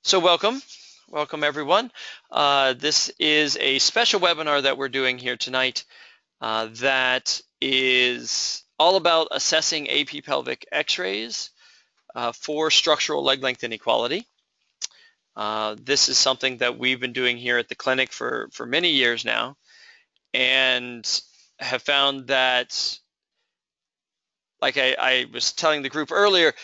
So welcome everyone. This is a special webinar that we're doing here tonight that is all about assessing AP pelvic x-rays for structural leg length inequality. This is something that we've been doing here at the clinic for many years now, and have found that, like I was telling the group earlier,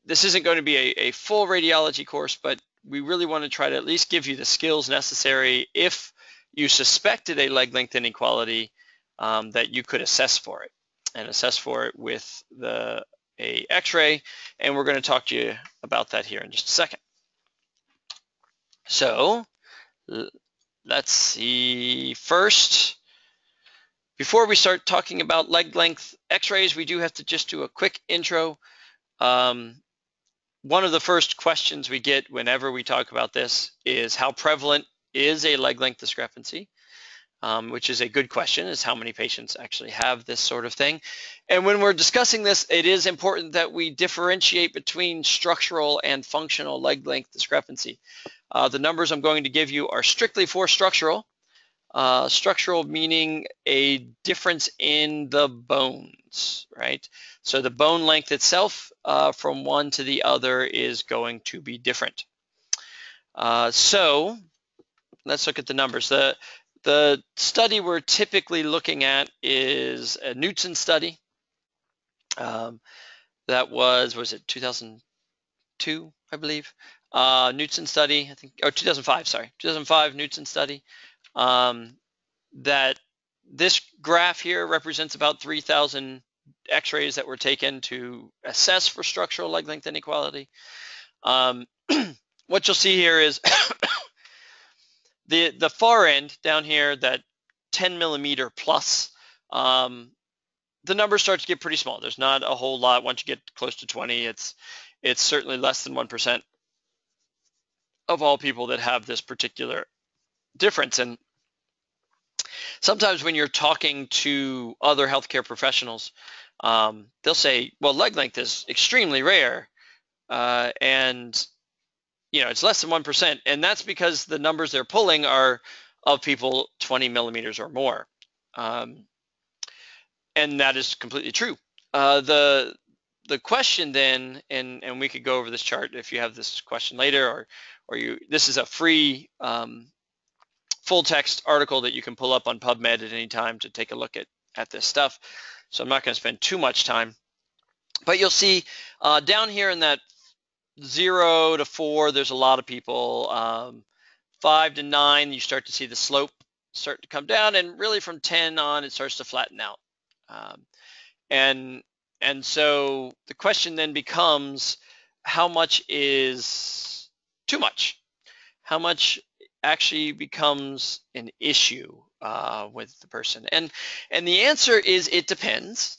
this isn't going to be a full radiology course, but we really want to try to at least give you the skills necessary if you suspected a leg length inequality, that you could assess for it, and assess for it with a x-ray, and we're going to talk to you about that here in just a second. So let's see. First, before we start talking about leg length x-rays, we do have to just do a quick intro. One of the first questions we get whenever we talk about this is how prevalent is a leg length discrepancy, which is a good question, is how many patients actually have this sort of thing. And when we're discussing this, it is important that we differentiate between structural and functional leg length discrepancy. The numbers I'm going to give you are strictly for structural. Structural meaning a difference in the bones, right? So the bone length itself from one to the other is going to be different. So let's look at the numbers. The study we're typically looking at is a Knudsen study. That was it 2002, I believe? Knudsen study, I think, or 2005, sorry, 2005 Knudsen study. That this graph here represents about 3,000 x-rays that were taken to assess for structural leg length inequality. What you'll see here is the far end down here, that 10 millimeter plus, the numbers start to get pretty small. There's not a whole lot. Once you get close to 20, it's certainly less than 1% of all people that have this particular difference. And sometimes when you're talking to other healthcare professionals, they'll say, well, leg length is extremely rare, and it's less than 1%, and that's because the numbers they're pulling are of people 20 millimeters or more, and that is completely true. The question then, and we could go over this chart if you have this question later, or this is a free full text article that you can pull up on PubMed at any time to take a look at this stuff. So I'm not going to spend too much time, but you'll see down here in that 0 to 4, there's a lot of people. 5 to 9, you start to see the slope start to come down, and really from 10 on, it starts to flatten out. And so the question then becomes, how much is too much? How much actually becomes an issue with the person? And the answer is it depends.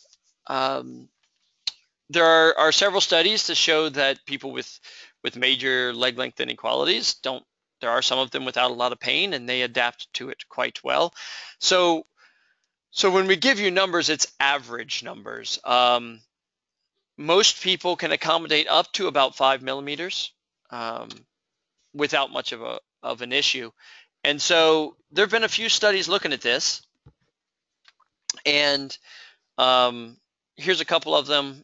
There are several studies to show that people with major leg length inequalities don't. There are some of them without a lot of pain, and they adapt to it quite well. So when we give you numbers, it's average numbers. Most people can accommodate up to about 5 millimeters without much of an issue. And so there have been a few studies looking at this, and here's a couple of them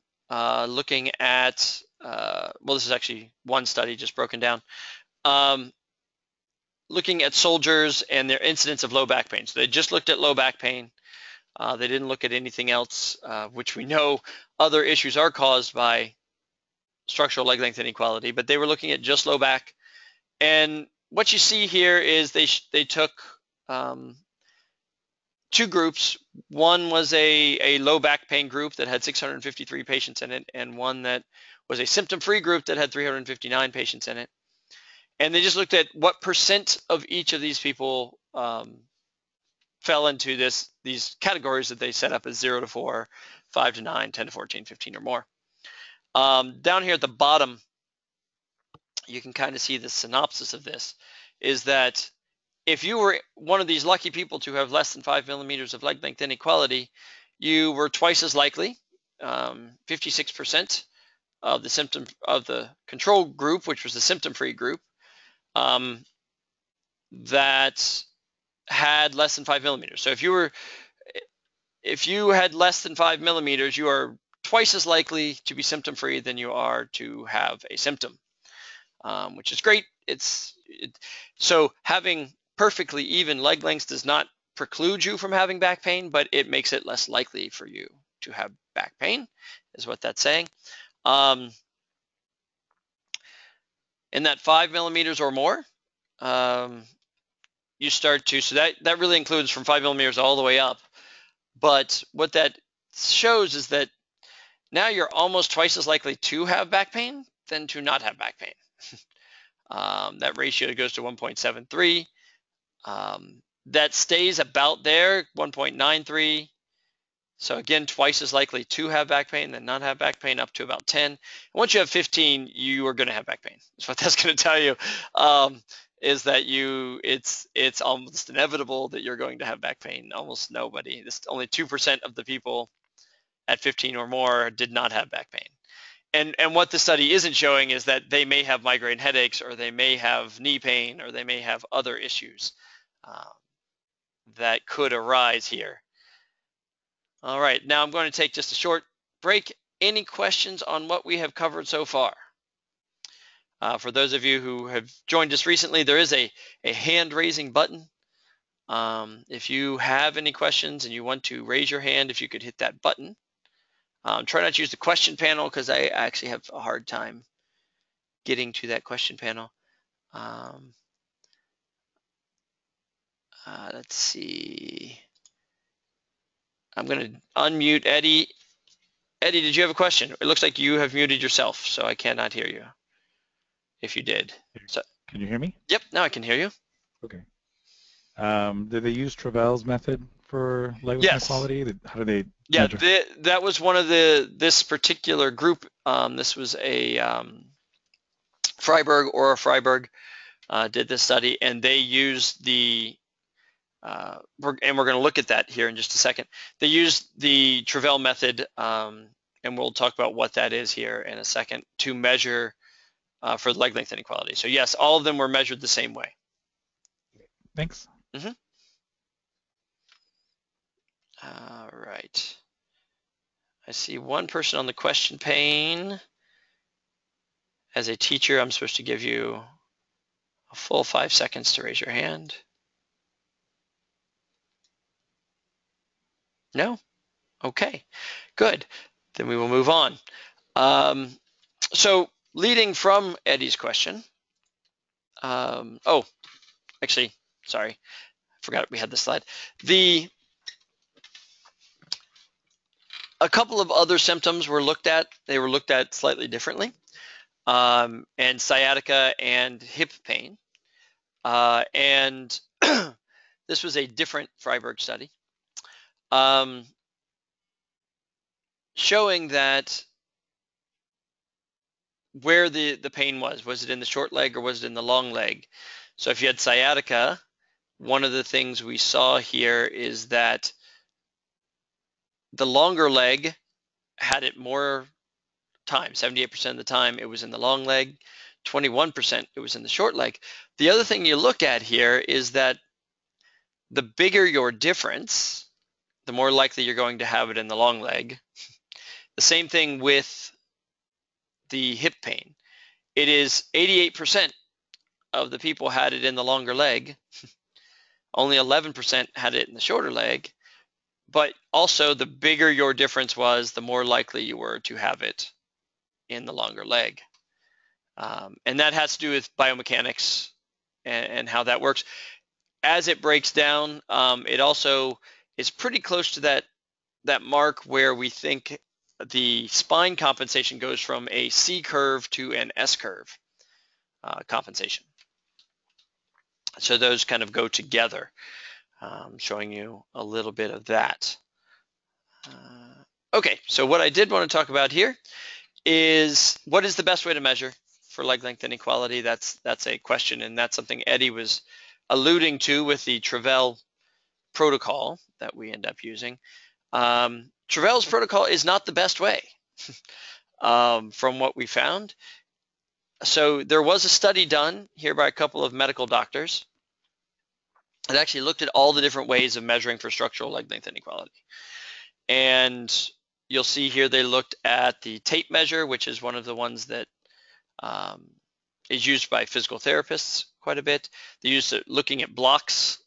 looking at, well, this is actually one study just broken down, looking at soldiers and their incidence of low back pain. So they just looked at low back pain. They didn't look at anything else, which we know other issues are caused by structural leg length inequality, but they were looking at just low back. And what you see here is they took two groups. One was a low back pain group that had 653 patients in it, and one that was a symptom-free group that had 359 patients in it. And they just looked at what percent of each of these people fell into these categories that they set up as 0 to 4, 5 to 9, 10 to 14, 15 or more. Down here at the bottom, you can kind of see the synopsis of this, is that if you were one of these lucky people to have less than 5 millimeters of leg length inequality, you were twice as likely, 56% of the control group, which was the symptom-free group, that had less than 5 millimeters. So if you had less than 5 millimeters, you are twice as likely to be symptom-free than you are to have a symptom, which is great. So having perfectly even leg lengths does not preclude you from having back pain, but it makes it less likely for you to have back pain, is what that's saying. In that 5 millimeters or more, you start to, so that really includes from 5 millimeters all the way up. But what that shows is that now you're almost twice as likely to have back pain than to not have back pain. That ratio goes to 1.73. That stays about there, 1.93. So again, twice as likely to have back pain than not have back pain, up to about 10. And once you have 15, you are going to have back pain. That's what that's going to tell you, is that it's almost inevitable that you're going to have back pain. Almost nobody, only 2% of the people at 15 or more did not have back pain. And what the study isn't showing is that they may have migraine headaches, or they may have knee pain, or they may have other issues that could arise here. All right, now I'm going to take just a short break. Any questions on what we have covered so far? For those of you who have joined us recently, there is a hand-raising button. If you have any questions and you want to raise your hand, if you could hit that button. Try not to use the question panel, because I actually have a hard time getting to that question panel. Let's see. I'm going to unmute Eddie. Eddie, did you have a question? It looks like you have muted yourself, so I cannot hear you. If you did. So, can you hear me? Yep, now I can hear you. Okay. Did they use Prevalence method for leg Yes. inequality? How do they measure? That was one of this particular group. This was a Freiberg did this study, and they used the we're going to look at that here in just a second. They used the Travell method, and we'll talk about what that is here in a second, to measure for leg length inequality. So yes, all of them were measured the same way. Thanks. All right. I see one person on the question pane. As a teacher, I'm supposed to give you a full 5 seconds to raise your hand. No? Okay, good. Then we will move on. So leading from Eddie's question, oh, actually, sorry, I forgot we had this slide. A couple of other symptoms were looked at. They were looked at slightly differently, and sciatica and hip pain. And this was a different Freiberg study, showing that where the pain was it in the short leg or was it in the long leg? So if you had sciatica, one of the things we saw here is that the longer leg had it more time. 78% of the time it was in the long leg, 21% it was in the short leg. The other thing you look at here is that the bigger your difference, the more likely you're going to have it in the long leg. The same thing with the hip pain. It is 88% of the people had it in the longer leg. Only 11% had it in the shorter leg. But also, the bigger your difference was, the more likely you were to have it in the longer leg. And that has to do with biomechanics and how that works. As it breaks down, it also is pretty close to that mark where we think the spine compensation goes from a C curve to an S curve compensation. So those kind of go together. Showing you a little bit of that. Okay, so what I did want to talk about here is what is the best way to measure for leg length inequality? That's a question, and that's something Eddie was alluding to with the Travell protocol that we end up using. Travell's protocol is not the best way from what we found. So there was a study done here by a couple of medical doctors that actually looked at all the different ways of measuring for structural leg length inequality. And you'll see here they looked at the tape measure, which is one of the ones that is used by physical therapists quite a bit. They used it looking at blocks,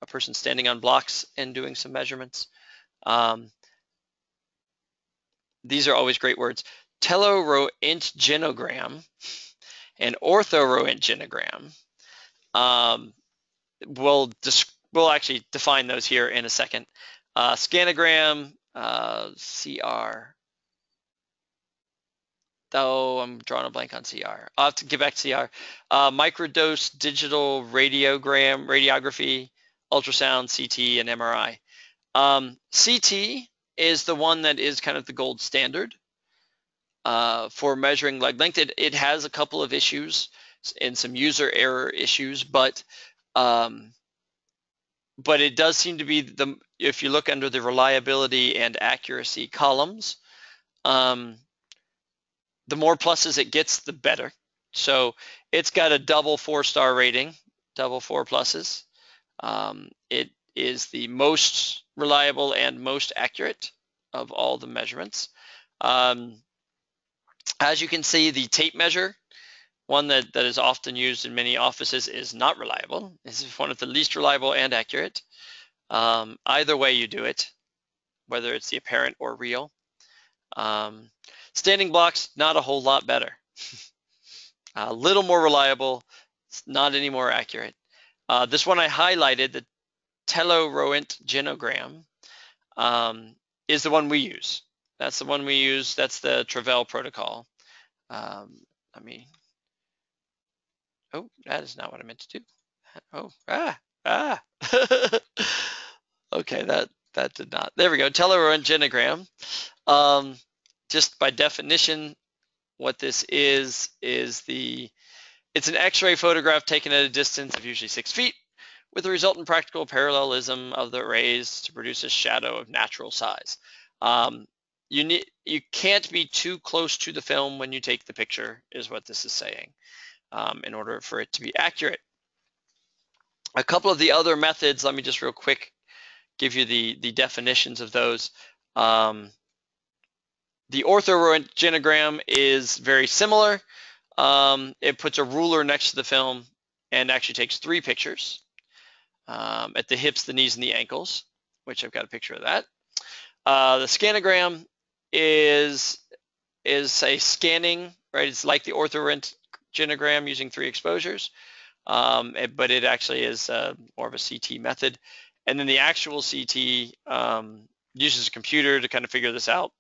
a person standing on blocks and doing some measurements. These are always great words. Teloroentgenogram and orthoroentgenogram. We'll actually define those here in a second. Scanogram, CR. Oh, I'm drawing a blank on CR. I'll have to get back to CR. Microdose digital radiography, ultrasound, CT, and MRI. CT is the one that is kind of the gold standard for measuring leg length. It has a couple of issues and some user error issues, but it does seem to be if you look under the reliability and accuracy columns, the more pluses it gets, the better. So it's got a double 4-star rating, double 4 pluses. It is the most reliable and most accurate of all the measurements. As you can see, the tape measure, one that is often used in many offices, is not reliable. This is one of the least reliable and accurate. Either way you do it, whether it's the apparent or real. Standing blocks, not a whole lot better. A little more reliable, not any more accurate. This one I highlighted, the teloroentgenogram, is the one we use. That's the one we use. That's the Travell protocol. Oh, that is not what I meant to do. Oh, okay, that did not. There we go, teloroentgenogram. Just by definition, what this is it's an X-ray photograph taken at a distance of usually 6 feet with the resultant practical parallelism of the rays to produce a shadow of natural size. You can't be too close to the film when you take the picture, is what this is saying, in order for it to be accurate. A couple of the other methods, let me just real quick give you the definitions of those. The orthoroentgenogram is very similar. It puts a ruler next to the film and actually takes 3 pictures at the hips, the knees, and the ankles, which I've got a picture of that. The scanogram is a scanning, right? It's like the orthoroentgenogram using 3 exposures, but it actually is more of a CT method. And then the actual CT uses a computer to kind of figure this out.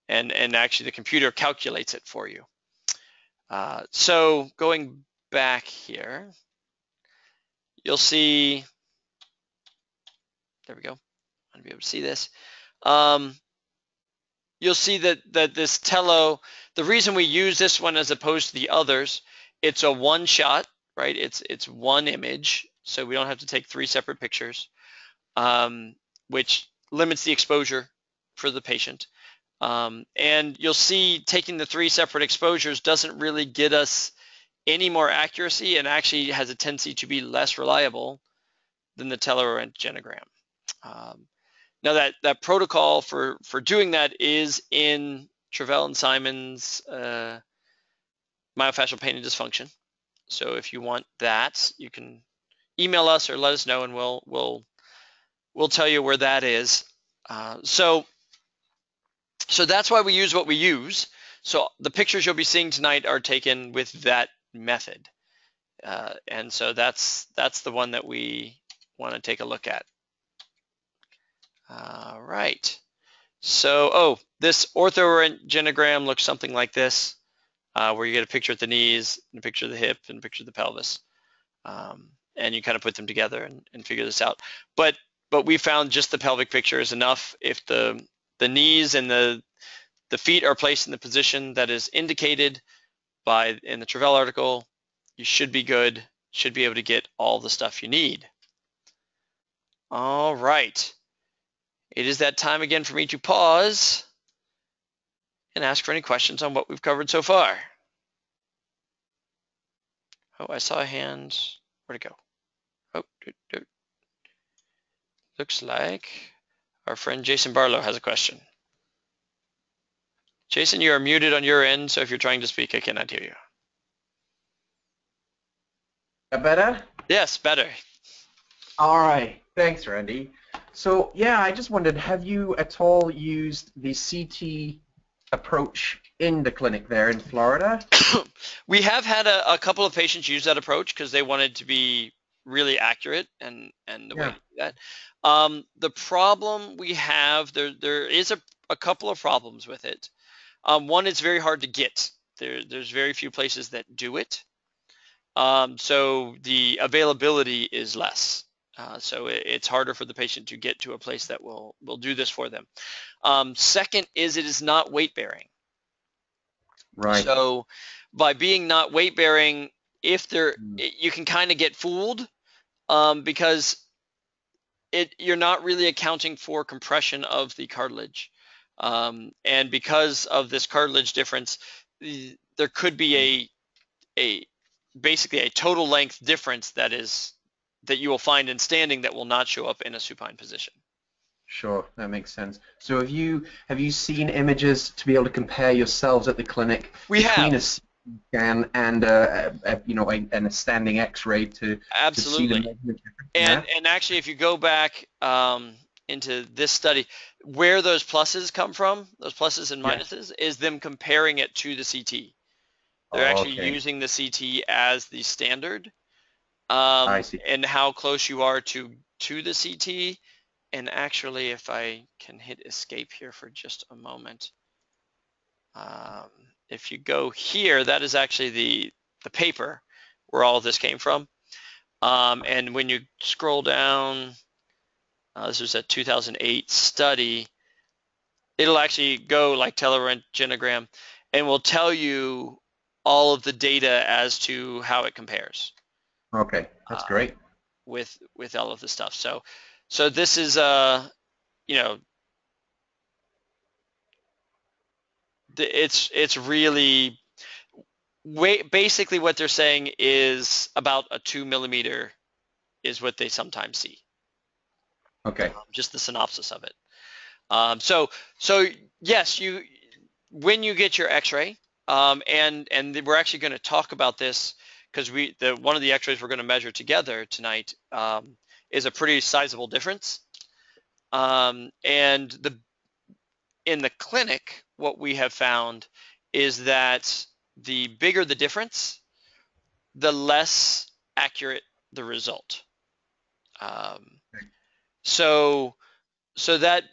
And actually the computer calculates it for you. So going back here, you'll see, there we go, I'll be able to see this. You'll see that this telo, the reason we use this one as opposed to the others, it's a one shot, right? It's one image, so we don't have to take 3 separate pictures, which limits the exposure for the patient. And you'll see taking the 3 separate exposures doesn't really get us any more accuracy and actually has a tendency to be less reliable than the teloroentgenogram. Now that protocol for doing that is in Travell and Simon's myofascial pain and dysfunction. So if you want that, you can email us or let us know, and we'll tell you where that is. So that's why we use what we use. So the pictures you'll be seeing tonight are taken with that method. And so that's the one that we want to take a look at. All right. So, this orthoroentgenogram looks something like this, where you get a picture at the knees, and a picture of the hip, and a picture of the pelvis. And you kind of put them together and figure this out. But we found just the pelvic picture is enough. If the knees and the feet are placed in the position that is indicated in the Travell article, you should be good, should be able to get all the stuff you need. All right. It is that time again for me to pause and ask for any questions on what we've covered so far. Oh, I saw a hand. Where'd it go? Oh, looks like our friend Jason Barlow has a question. Jason, you are muted on your end, so if you're trying to speak, I cannot hear you. Better? Yes, better. All right. Thanks, Randy. So, yeah, I just wondered, have you at all used the CT approach in the clinic there in Florida? We have had a couple of patients use that approach because they wanted to be really accurate and the way Yeah. to do that. The problem we have, there is a couple of problems with it. One, it's very hard to get. There's very few places that do it. So the availability is less. So it's harder for the patient to get to a place that will do this for them. Second is it is not weight bearing. Right. So by being not weight bearing, you can kind of get fooled because you're not really accounting for compression of the cartilage. And because of this cartilage difference, there could be basically a total length difference that you will find in standing that will not show up in a supine position. Sure, that makes sense. So have you seen images to be able to compare yourselves at the clinic between a CT scan and a standing X-ray to see the Absolutely. measurement difference? And actually, if you go back into this study, where those pluses come from, those pluses and minuses, is them comparing it to the CT. They're actually using the CT as the standard, I see. and how close you are to the CT. And actually, if I can hit escape here for just a moment, if you go here, that is actually the paper where all of this came from. And when you scroll down, this was a 2008 study, it'll actually go like teleröntgenogram and will tell you all of the data as to how it compares. Okay, that's great. With all of the stuff. So this is it's really basically what they're saying is about a 2 millimeter is what they sometimes see. Okay. Just the synopsis of it. So yes, when you get your X-ray, and we're actually going to talk about this because one of the X-rays we're going to measure together tonight is a pretty sizable difference. And in the clinic, what we have found is that the bigger the difference, the less accurate the result. So that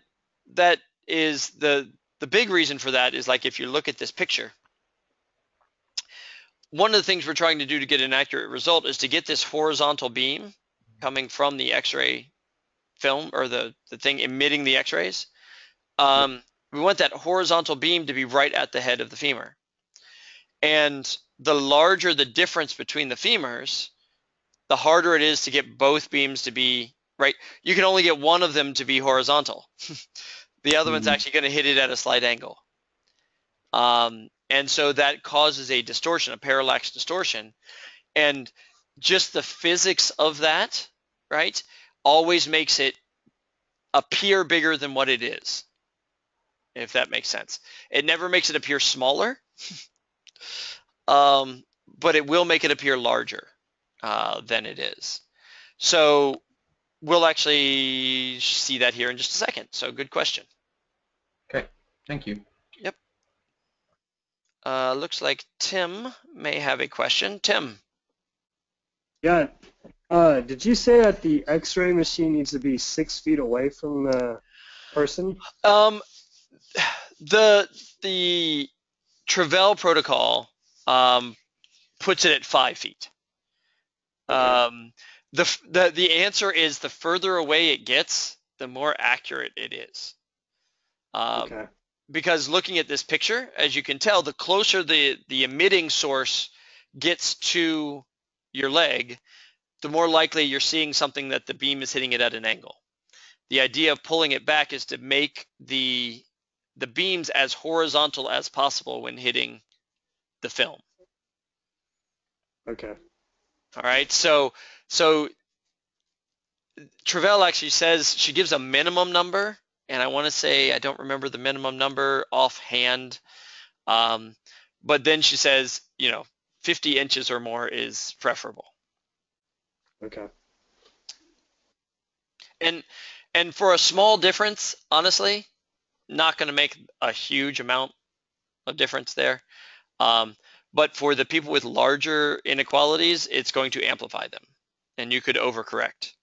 is the big reason for that is, like, if you look at this picture, one of the things we're trying to do to get an accurate result is to get this horizontal beam coming from the X-ray film, or the thing emitting the X-rays. We want that horizontal beam to be right at the head of the femur. And the larger the difference between the femurs, the harder it is to get both beams to be right. You can only get one of them to be horizontal. The other one's actually going to hit it at a slight angle. And so that causes a distortion, a parallax distortion. And just the physics of that, right, always makes it appear bigger than what it is, if that makes sense. It never makes it appear smaller, but it will make it appear larger than it is. So we'll actually see that here in just a second. So good question. Okay, thank you. Yep. Looks like Tim may have a question. Tim. Yeah. Did you say that the X-ray machine needs to be 6 feet away from the person? The Travell protocol puts it at 5 feet. The answer is the further away it gets, the more accurate it is. Okay. Because looking at this picture, as you can tell, the closer the emitting source gets to your leg, the more likely you're seeing something that the beam is hitting it at an angle. The idea of pulling it back is to make the beams as horizontal as possible when hitting the film. Okay. All right, so Travell actually says she gives a minimum number, and I want to say I don't remember the minimum number offhand, but then she says, 50 inches or more is preferable. Okay. And for a small difference, honestly, not going to make a huge amount of difference there. But for the people with larger inequalities, it's going to amplify them, and you could overcorrect.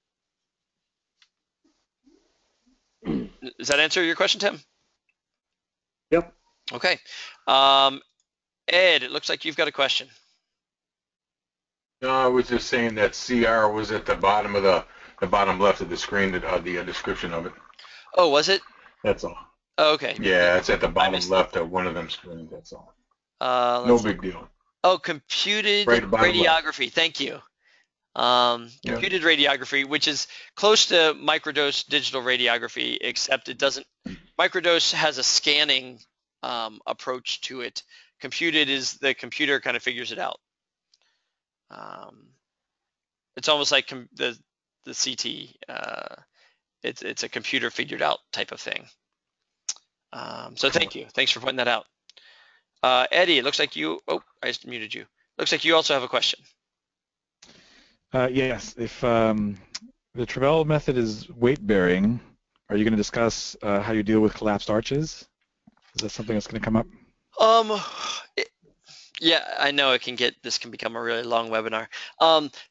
Does that answer your question, Tim? Yep. Okay. Ed, it looks like you've got a question. No, I was just saying that CR was at the bottom of the bottom left of the screen, the description of it. Oh, was it? That's all. Oh, okay. Yeah, it's at the bottom left of one of them screens. That's all. No big deal. Oh, computed radiography. Left. Thank you. Computed radiography, which is close to microdose digital radiography, except it doesn't. Microdose has a scanning approach to it. Computed is the computer kind of figures it out. It's almost like the CT. It's a computer figured out type of thing. So thank you. Thanks for pointing that out. Eddie, it looks like you. Oh, I just muted you. Looks like you also have a question. Yes. If the Travell method is weight bearing, are you going to discuss how you deal with collapsed arches? Is that something that's going to come up? Yeah, I know this can become a really long webinar.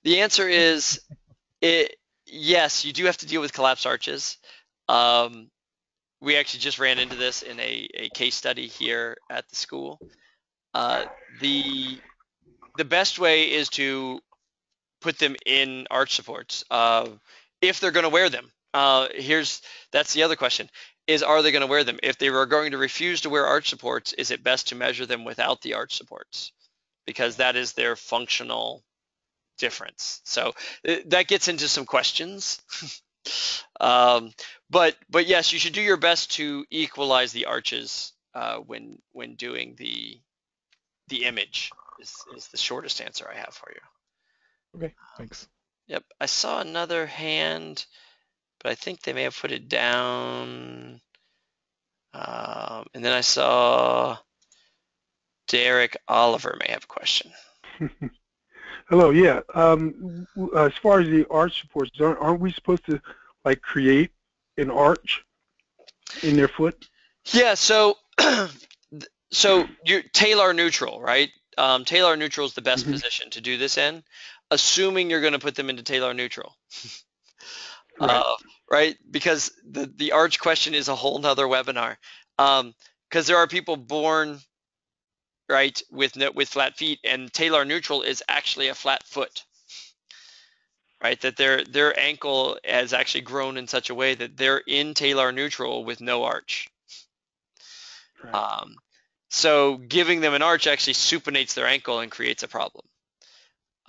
The answer is, yes, you do have to deal with collapsed arches. We actually just ran into this in a case study here at the school. The best way is to put them in arch supports if they're going to wear them. That's the other question, is are they going to wear them? If they were going to refuse to wear arch supports, is it best to measure them without the arch supports? Because that is their functional difference. So that gets into some questions. But yes, you should do your best to equalize the arches when doing the image is the shortest answer I have for you. Okay, thanks. Yep, I saw another hand, but I think they may have put it down. And then I saw Derek Oliver may have a question. Hello, yeah. As far as the arch supports, aren't we supposed to like create an arch in their foot? Yeah, so you're talar neutral, right? Talar neutral is the best position to do this in, assuming you're going to put them into talar neutral. Right? Because the arch question is a whole nother webinar. Because there are people born right with flat feet, and talar neutral is actually a flat foot. Right? That their ankle has actually grown in such a way that they're in talar neutral with no arch. Right. So giving them an arch actually supinates their ankle and creates a problem.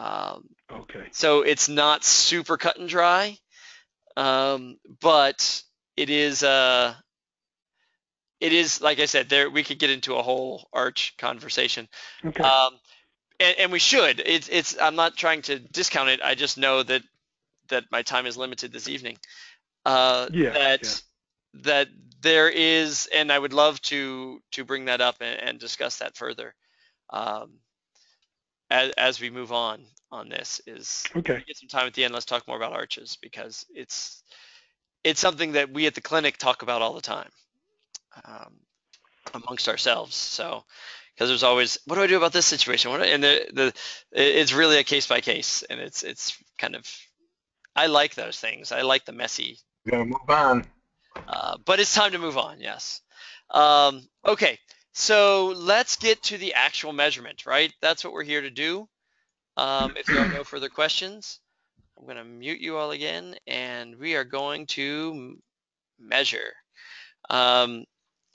Okay. So it's not super cut and dry, but it is like I said, we could get into a whole arch conversation. Okay. And we should. I'm not trying to discount it. I just know that my time is limited this evening. That there is, and I would love to bring that up and discuss that further as we move on this. Okay. Get some time at the end. Let's talk more about arches, because it's something that we at the clinic talk about all the time amongst ourselves. So, because there's always, what do I do about this situation? It's really a case by case, and it's kind of, I like those things. I like the messy. We're gonna move on. But it's time to move on, yes. Okay, so let's get to the actual measurement, right? That's what we're here to do. If there are no further questions, I'm going to mute you all again, and we are going to measure.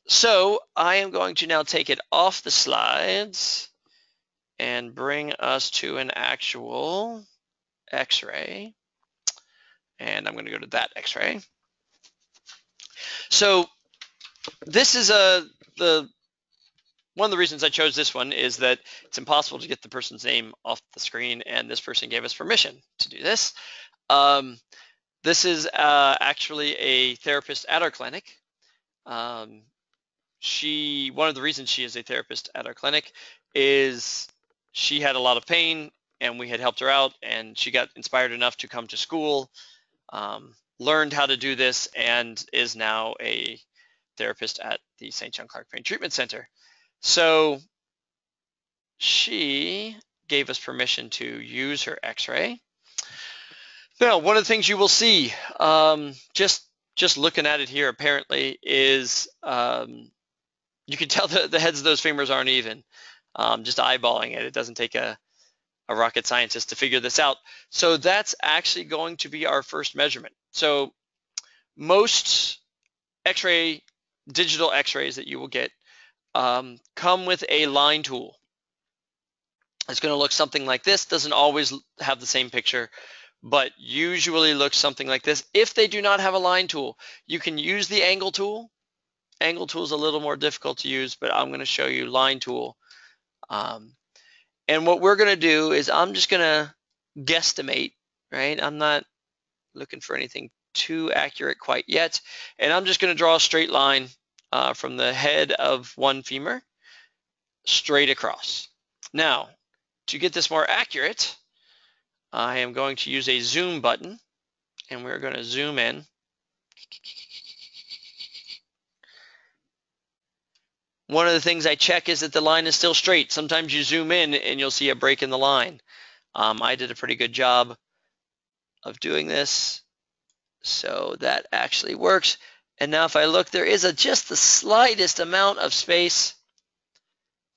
So I am going to now take it off the slides and bring us to an actual X-ray. And I'm going to go to that X-ray. So this is the one of the reasons I chose this one is that it's impossible to get the person's name off the screen, and this person gave us permission to do this. This is actually a therapist at our clinic. One of the reasons she is a therapist at our clinic is she had a lot of pain, and we had helped her out, and she got inspired enough to come to school, learned how to do this, and is now a therapist at the St. John Clark Pain Treatment Center. So she gave us permission to use her x-ray. Now, one of the things you will see, just looking at it here apparently, is you can tell the heads of those femurs aren't even. Just eyeballing it, it doesn't take a rocket scientist to figure this out. So that's actually going to be our first measurement. So most x-ray, digital x-rays that you will get come with a line tool. It's going to look something like this. Doesn't always have the same picture, but usually looks something like this. If they do not have a line tool, you can use the angle tool. Angle tool is a little more difficult to use, but I'm going to show you line tool. And what we're going to do is I'm just going to guesstimate, right? I'm not looking for anything too accurate quite yet. And I'm just going to draw a straight line from the head of one femur straight across. Now, to get this more accurate, I am going to use a zoom button, and we're going to zoom in. One of the things I check is that the line is still straight. Sometimes you zoom in and you'll see a break in the line. I did a pretty good job of doing this, so that actually works. And now if I look, there is just the slightest amount of space.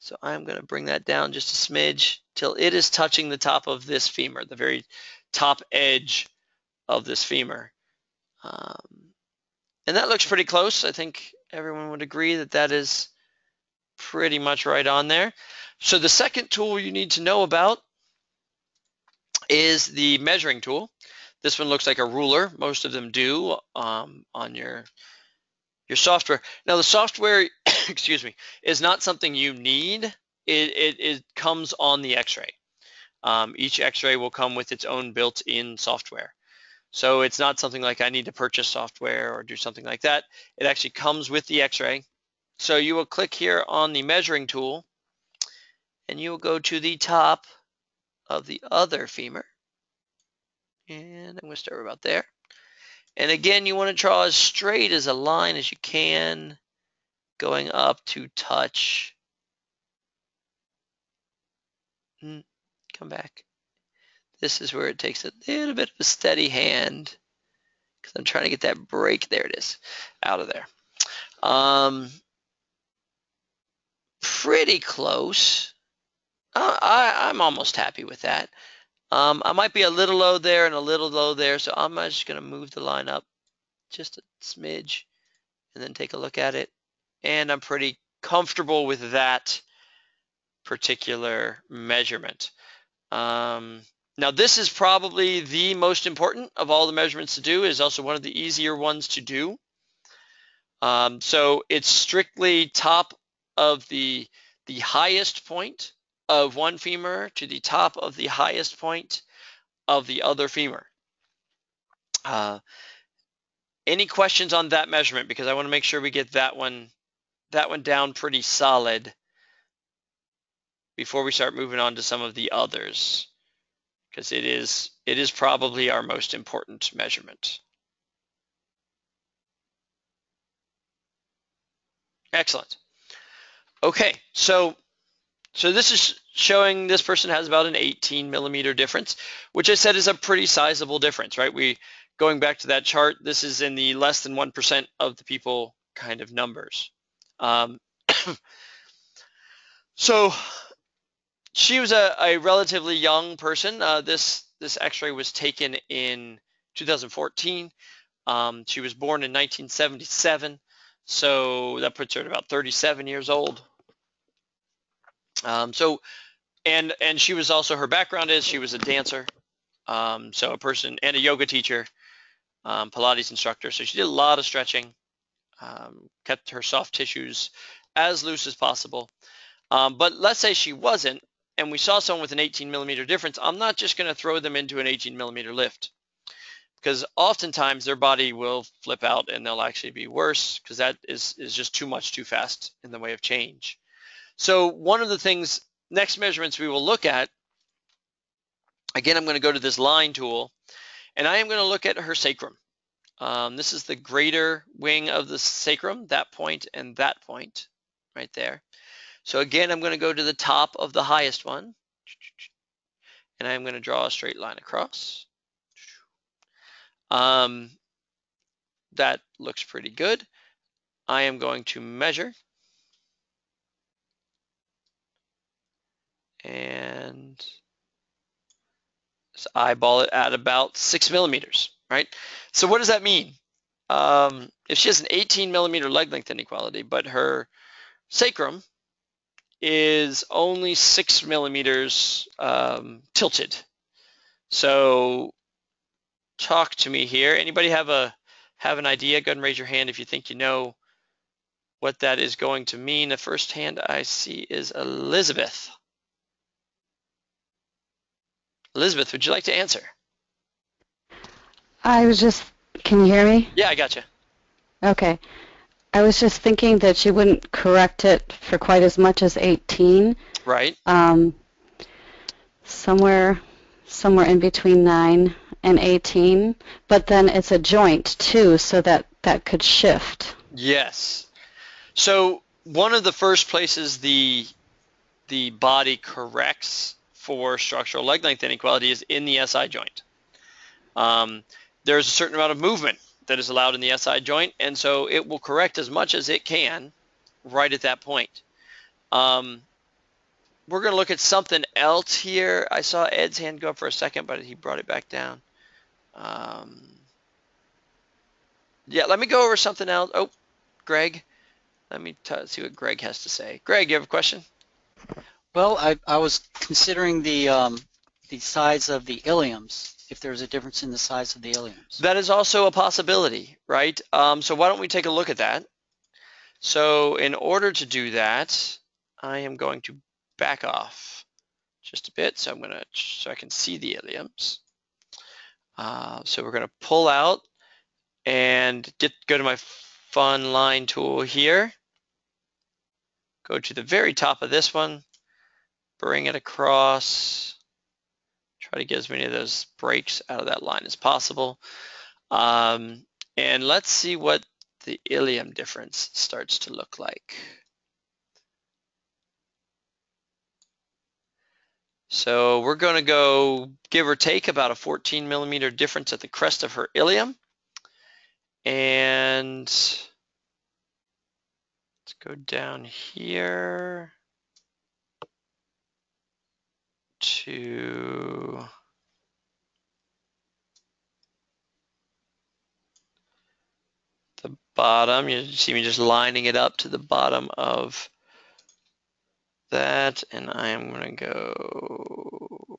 So I'm going to bring that down just a smidge till it is touching the top of this femur, the very top edge of this femur. And that looks pretty close. I think everyone would agree that that is pretty much right on there. So the second tool you need to know about is the measuring tool. This one looks like a ruler. Most of them do on your software. Now the software, excuse me, is not something you need. It comes on the x-ray. Each x-ray will come with its own built-in software. So it's not something like I need to purchase software or do something like that. It actually comes with the x-ray. So you will click here on the measuring tool, and you will go to the top of the other femur. And I'm going to start about there. And again, you want to draw as straight as a line as you can, going up to touch. Come back. This is where it takes a little bit of a steady hand, because I'm trying to get that break. There it is, out of there. Pretty close. I'm almost happy with that. I might be a little low there and a little low there, so I'm just going to move the line up just a smidge and then take a look at it. And I'm pretty comfortable with that particular measurement. Now this is probably the most important of all the measurements to do. It is also one of the easier ones to do. So it's strictly top of the highest point of one femur to the top of the highest point of the other femur. Any questions on that measurement? Because I want to make sure we get that one down pretty solid before we start moving on to some of the others, because it is probably our most important measurement. Excellent. Okay, so this is showing this person has about an 18 millimeter difference, which I said is a pretty sizable difference, right? Going back to that chart, this is in the less than 1% of the people kind of numbers. So she was a relatively young person. This x-ray was taken in 2014. She was born in 1977, so that puts her at about 37 years old. And she was also, her background is she was a dancer, so a person, and a yoga teacher, Pilates instructor. So she did a lot of stretching, kept her soft tissues as loose as possible. But let's say she wasn't, and we saw someone with an 18 millimeter difference. I'm not just going to throw them into an 18 millimeter lift, because oftentimes their body will flip out and they'll actually be worse, because that is just too much too fast in the way of change. So one of the things, next measurements we will look at, again, I'm going to go to this line tool, and I am going to look at her sacrum. This is the greater wing of the sacrum, that point and that point right there. So again, I'm going to go to the top of the highest one, and I'm going to draw a straight line across. That looks pretty good. I am going to measure, and eyeball it at about 6 millimeters, right? So what does that mean? If she has an 18 millimeter leg length inequality, but her sacrum is only 6 millimeters tilted. So talk to me here. Anybody have an idea? Go ahead and raise your hand if you think you know what that is going to mean. The first hand I see is Elizabeth. Elizabeth, would you like to answer? Can you hear me? Yeah, I got you. Okay. I was just thinking that you wouldn't correct it for quite as much as 18. Right. Somewhere in between 9 and 18, but then it's a joint too, so that could shift. Yes. So one of the first places the body corrects for structural leg length inequality is in the SI joint. There's a certain amount of movement that is allowed in the SI joint, and so it will correct as much as it can right at that point. We're going to look at something else here. I saw Ed's hand go up for a second, but he brought it back down. Yeah, let me go over something else. Oh, Greg. Let me see what Greg has to say. Greg, you have a question? Well, I was considering the size of the iliums, if there's a difference in the size of the iliums. That is also a possibility, right? So why don't we take a look at that? So in order to do that, I am going to back off just a bit, so I can see the iliums. So we're going to pull out and go to my fun line tool here. Go to the very top of this one, bring it across, try to get as many of those breaks out of that line as possible. And let's see what the ilium difference starts to look like. So we're going to go give or take about a 14 millimeter difference at the crest of her ilium. And let's go down here to the bottom. You see me just lining it up to the bottom of that, and I am going to go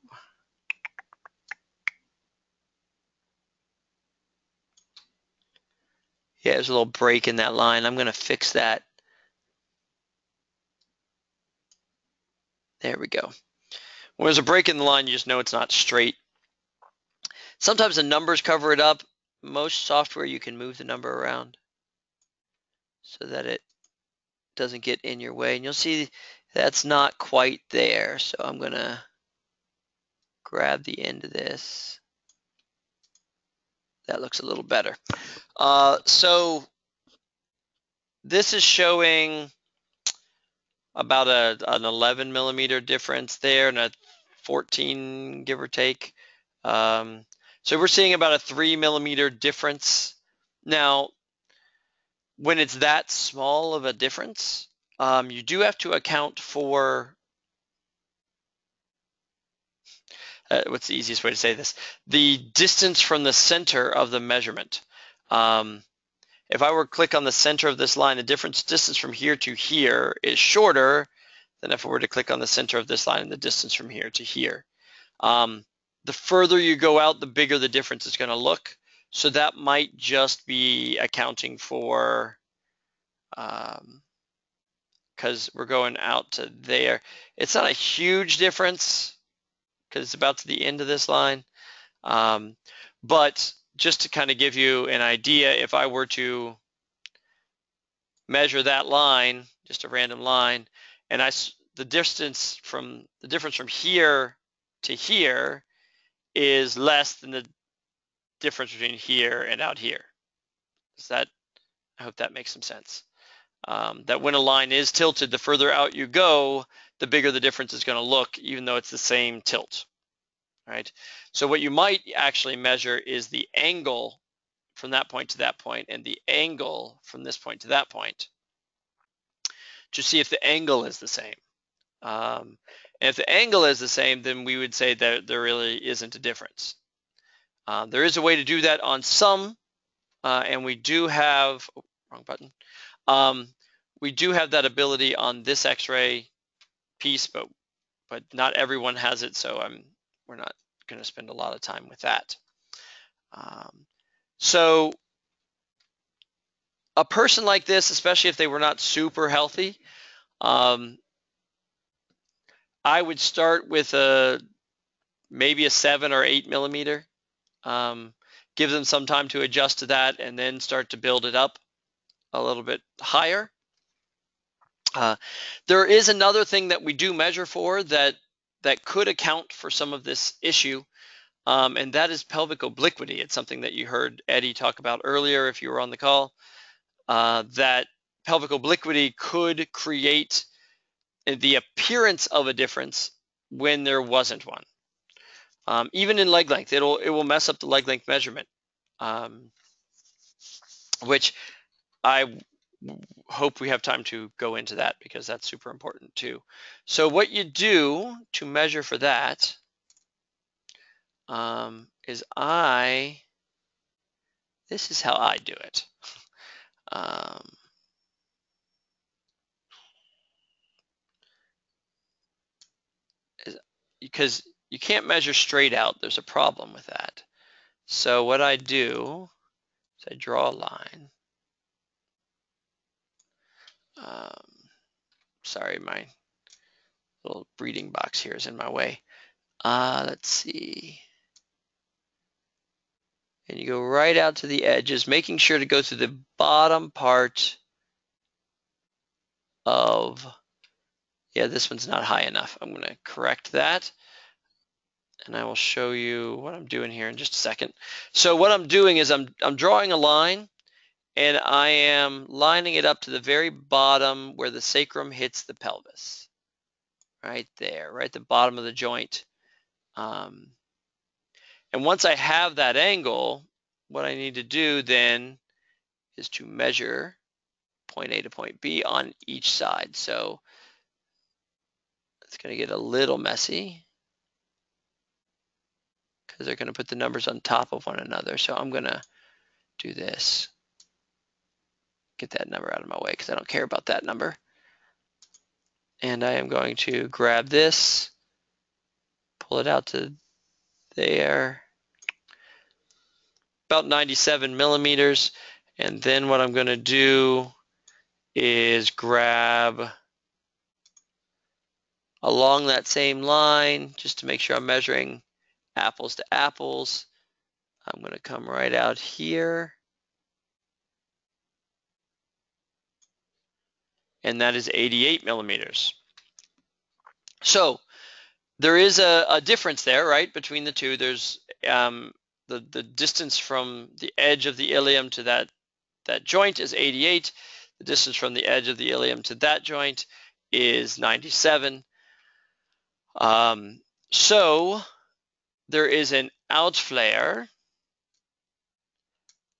yeah, there's a little break in that line. I'm going to fix that. There we go. When there's a break in the line, you just know it's not straight. Sometimes the numbers cover it up. Most software, you can move the number around so that it doesn't get in your way. And you'll see that's not quite there. So I'm going to grab the end of this. That looks a little better. So this is showing about an 11 millimeter difference there and a 14, give or take. So we're seeing about a 3 millimeter difference. Now, when it's that small of a difference, you do have to account for what's the easiest way to say this? The distance from the center of the measurement. If I were to click on the center of this line, the distance from here to here is shorter than if I were to click on the center of this line and the distance from here to here. The further you go out, the bigger the difference is going to look. So that might just be accounting for because we're going out to there. It's not a huge difference because it's about to the end of this line. But just to kind of give you an idea, if I were to measure that line, just a random line, and the difference from here to here is less than the difference between here and out here. I hope that makes some sense. That when a line is tilted, the further out you go, the bigger the difference is going to look, even though it's the same tilt. Right? So what you might actually measure is the angle from that point to that point and the angle from this point to that point to see if the angle is the same. And if the angle is the same, then we would say that there really isn't a difference. There is a way to do that on some, and we do have, wrong button. We do have that ability on this X-ray piece, but not everyone has it, so we're not going to spend a lot of time with that. So a person like this, especially if they were not super healthy, I would start with maybe a 7 or 8 millimeter. Give them some time to adjust to that and then start to build it up a little bit higher. There is another thing that we do measure for that could account for some of this issue, and that is pelvic obliquity. It's something that you heard Eddie talk about earlier if you were on the call, that pelvic obliquity could create the appearance of a difference when there wasn't one. Even in leg length, it will mess up the leg length measurement, which I hope we have time to go into that because that's super important too. So what you do to measure for that is this is how I do it. Because you can't measure straight out, there's a problem with that. So what I do is I draw a line. Sorry, my little breeding box here is in my way. Let's see. And you go right out to the edges, making sure to go through the bottom part of, yeah, this one's not high enough. I'm going to correct that. And I will show you what I'm doing here in just a second. So what I'm doing is I'm drawing a line, and I am lining it up to the very bottom where the sacrum hits the pelvis. Right there, right at the bottom of the joint. And once I have that angle, what I need to do then is to measure point A to point B on each side. So it's going to get a little messy because they're going to put the numbers on top of one another. So I'm going to do this. Get that number out of my way because I don't care about that number. And I am going to grab this, pull it out to there, about 97 millimeters. And then what I'm going to do is grab along that same line, just to make sure I'm measuring apples to apples. I'm going to come right out here. And that is 88 millimeters. So there is a difference there, right, between the two. There's the distance from the edge of the ilium to that joint is 88. The distance from the edge of the ilium to that joint is 97. So there is an outflare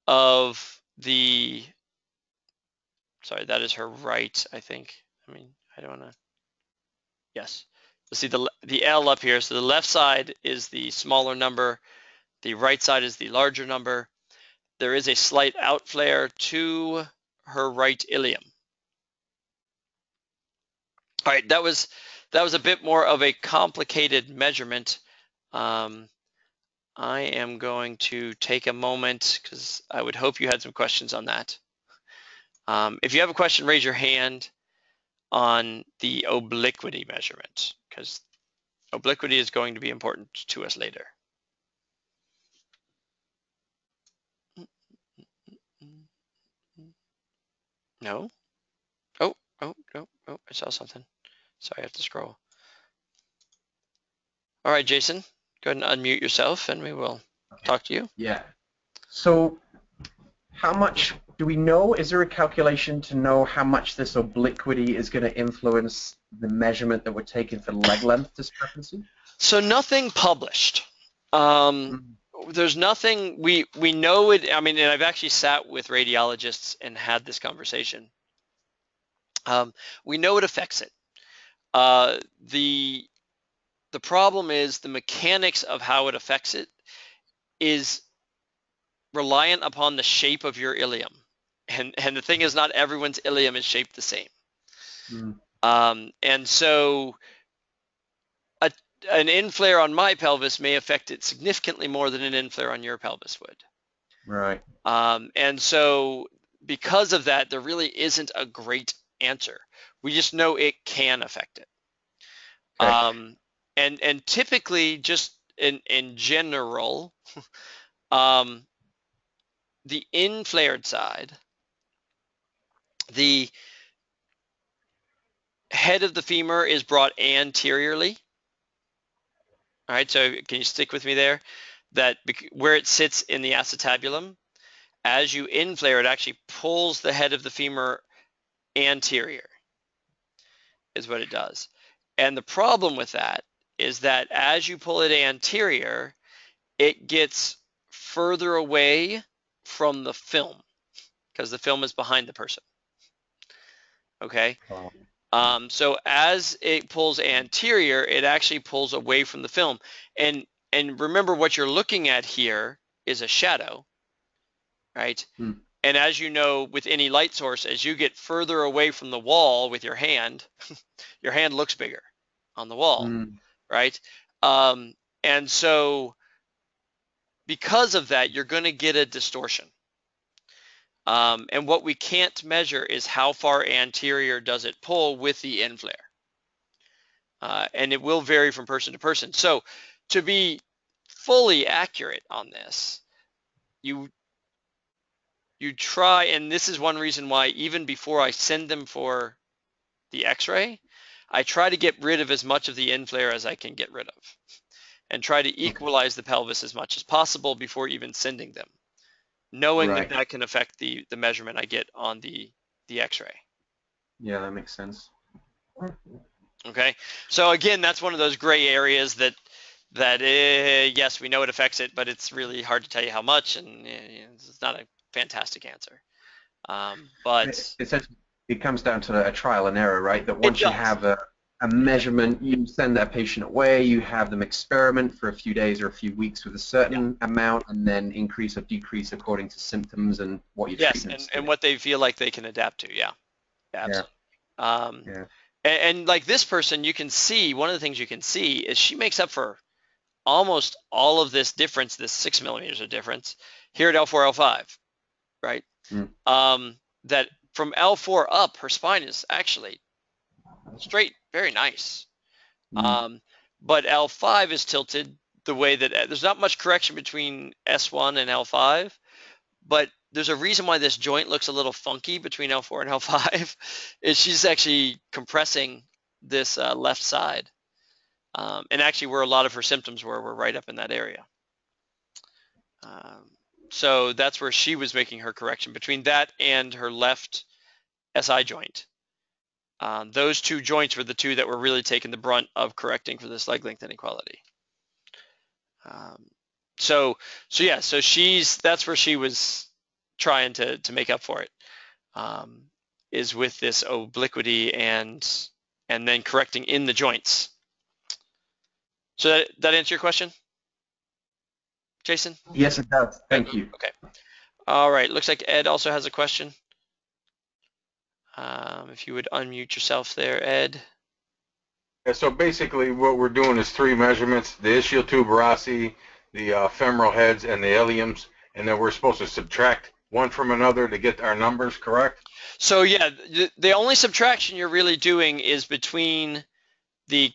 of the, sorry, that is her right, I think. I mean, I don't want to, yes. You'll see the L up here. So the left side is the smaller number. The right side is the larger number. There is a slight outflare to her right ilium. All right, that was a bit more of a complicated measurement. I am going to take a moment because I would hope you had some questions on that. If you have a question, raise your hand. on the obliquity measurement, because obliquity is going to be important to us later. No? Oh, I saw something. Sorry, I have to scroll. All right, Jason, go ahead and unmute yourself and we will talk to you. Yeah. So how much do we know? Is there a calculation to know how much this obliquity is going to influence the measurement that we're taking for leg length discrepancy? So nothing published. There's nothing, we know it, I mean, and I've actually sat with radiologists and had this conversation. We know it affects it. The problem is the mechanics of how it affects it is reliant upon the shape of your ilium. And the thing is, not everyone's ilium is shaped the same. And so an in-flare on my pelvis may affect it significantly more than an in-flare on your pelvis would. Right. And so because of that, there really isn't a great answer. We just know it can affect it. Okay. And typically, just in general, the inflared side, the head of the femur is brought anteriorly. All right, so can you stick with me there? That where it sits in the acetabulum, as you inflare, it actually pulls the head of the femur anterior, is what it does. And the problem with that is that as you pull it anterior, it gets further away from the film because the film is behind the person. Okay. So as it pulls anterior, it actually pulls away from the film. And remember, what you're looking at here is a shadow, right? And as you know, with any light source, as you get further away from the wall with your hand looks bigger on the wall, right? And so because of that, you're going to get a distortion. And what we can't measure is how far anterior does it pull with the inflare. And it will vary from person to person. So to be fully accurate on this, you try, and this is one reason why even before I send them for the x-ray, I try to get rid of as much of the inflare as I can get rid of and try to equalize the pelvis as much as possible before even sending them, knowing that that can affect the measurement I get on the x-ray. Yeah, that makes sense. Okay, so again, that's one of those gray areas that yes, we know it affects it, but it's really hard to tell you how much, and it's not a fantastic answer. But it comes down to a trial and error, right? That once you have a measurement, you send that patient away, you have them experiment for a few days or a few weeks with a certain amount, and then increase or decrease according to symptoms and what your treatment's and what they feel like they can adapt to. Yeah, absolutely. And like this person, you can see, one of the things you can see is she makes up for almost all of this difference, this 6 millimeters of difference here at L4, L5, right? That from L4 up, her spine is actually straight, very nice. But L5 is tilted the way that there's not much correction between S1 and L5, but there's a reason why this joint looks a little funky between L4 and L5 is she's actually compressing this left side. And actually where a lot of her symptoms were right up in that area. So that's where she was making her correction between that and her left SI joint. Those two joints were the two that were really taking the brunt of correcting for this leg length inequality. So that's where she was trying to make up for it, is with this obliquity and then correcting in the joints. So that answer your question, Jason? Yes, it does. Thank you. Okay. All right. Looks like Ed also has a question. If you would unmute yourself there, Ed. Yeah, so basically what we're doing is 3 measurements, the ischial tuberosity, the femoral heads, and the iliums, and then we're supposed to subtract one from another to get our numbers correct? So yeah, the only subtraction you're really doing is between the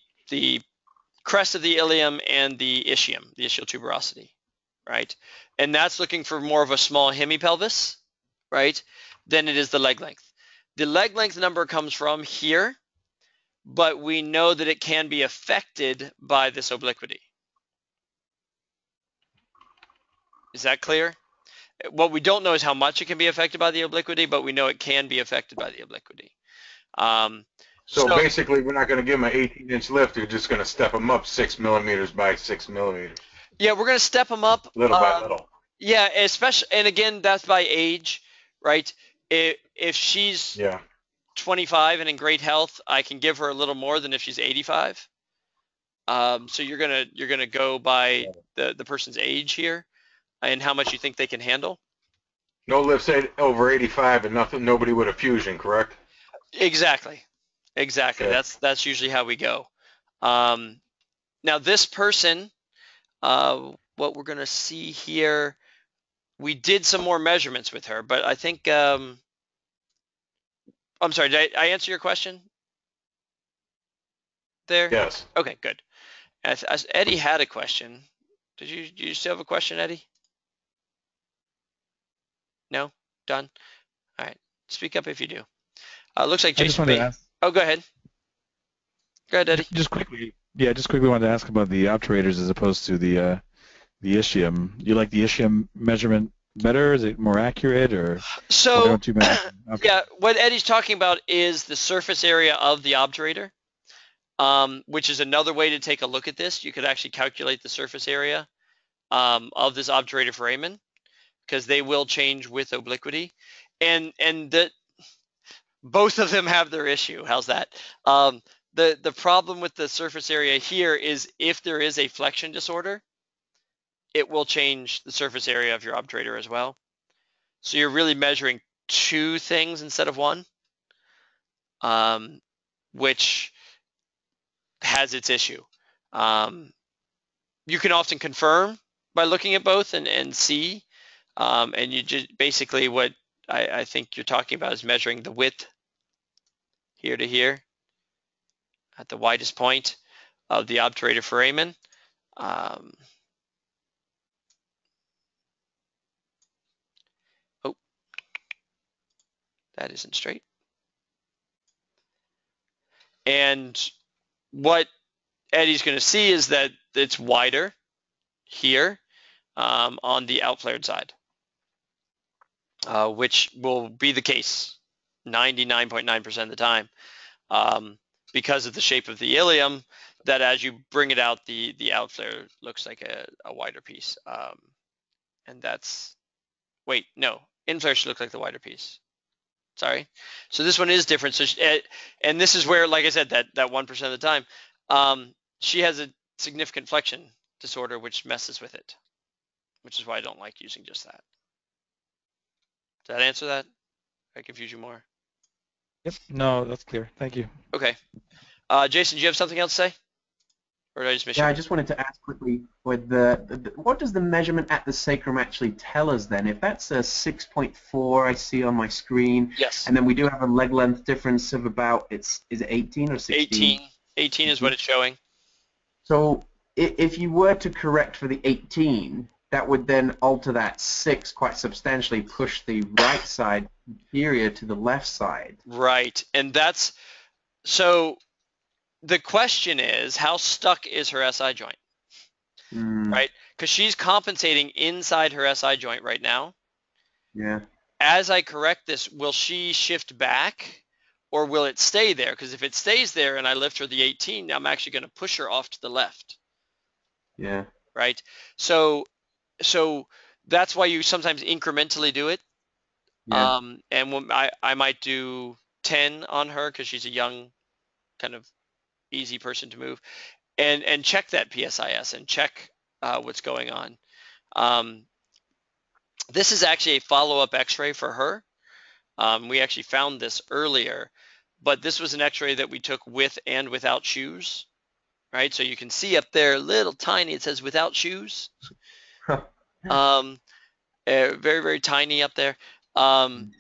crest of the ilium and the ischium, the ischial tuberosity, right? And that's looking for more of a small hemipelvis, right, than it is the leg length. The leg length number comes from here, but we know that it can be affected by this obliquity. Is that clear? What we don't know is how much it can be affected by the obliquity, but we know it can be affected by the obliquity. So basically, we're not going to give them an 18-inch lift. We're just going to step them up 6 millimeters by 6 millimeters. Yeah, we're going to step them up little by little. Yeah, especially, and again, that's by age, right? If she's 25 and in great health, I can give her a little more than if she's 85. So you're gonna go by the person's age here and how much you think they can handle. No lifts over 85 and nothing. Nobody with a fusion, correct? Exactly. Okay. That's usually how we go. Now this person, what we're gonna see here, we did some more measurements with her, but I think I'm sorry. Did I answer your question there? Yes. Okay, good. As Eddie had a question. Do you still have a question, Eddie? No? Done? All right. Speak up if you do. Looks like Jason. Oh, go ahead. Go ahead, Eddie. Just quickly wanted to ask about the obturators as opposed to the ischium. You like the ischium measurement better? Is it more accurate, or so? Yeah, what Eddie's talking about is the surface area of the obturator, which is another way to take a look at this. You could actually calculate the surface area of this obturator foramen, because they will change with obliquity, and both of them have their issue. How's that? The problem with the surface area here is if there is a flexion disorder, it will change the surface area of your obturator as well. So you're really measuring two things instead of one, which has its issue. You can often confirm by looking at both and see, and you just basically what I think you're talking about is measuring the width here to here at the widest point of the obturator foramen. That isn't straight. And what Eddie's going to see is that it's wider here on the outflared side, which will be the case 99.9% of the time because of the shape of the ilium, that as you bring it out, the outflare looks like a wider piece. And that's, wait, no, inflare should look like the wider piece. Sorry. So this one is different. So and this is where, like I said, that 1% of the time, she has a significant flexion disorder which messes with it, which is why I don't like using just that. Does that answer that? Did I confuse you more? Yep. No, that's clear. Thank you. Okay. Jason, do you have something else to say? Or did I just miss you? I just wanted to ask quickly, with what does the measurement at the sacrum actually tell us then? If that's a 6.4 I see on my screen, yes, and then we do have a leg length difference of about, is it 18 or 16? 18 is what it's showing. So if you were to correct for the 18, that would then alter that 6 quite substantially, push the right side superior to the left side. Right, and that's, so the question is, how stuck is her SI joint, right? Because she's compensating inside her SI joint right now. Yeah. As I correct this, will she shift back, or will it stay there? Because if it stays there and I lift her the 18, I'm actually going to push her off to the left. Yeah. Right? So that's why you sometimes incrementally do it. Yeah. And when I might do 10 on her because she's a young, kind of easy person to move, and check that PSIS and check what's going on. This is actually a follow-up x-ray for her. We actually found this earlier, but this was an x-ray that we took with and without shoes, right? So you can see up there, little tiny, it says without shoes. very, very tiny up there.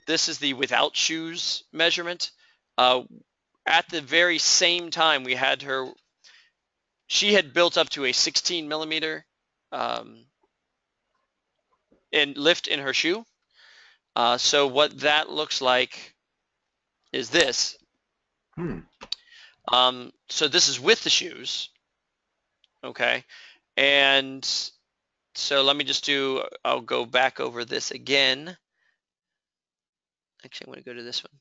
This is the without shoes measurement. At the very same time, we had her, she had built up to a 16 millimeter in lift in her shoe. So what that looks like is this. So this is with the shoes, okay? And so let me just do, I'll go back over this again. Actually, I'm going to go to this one.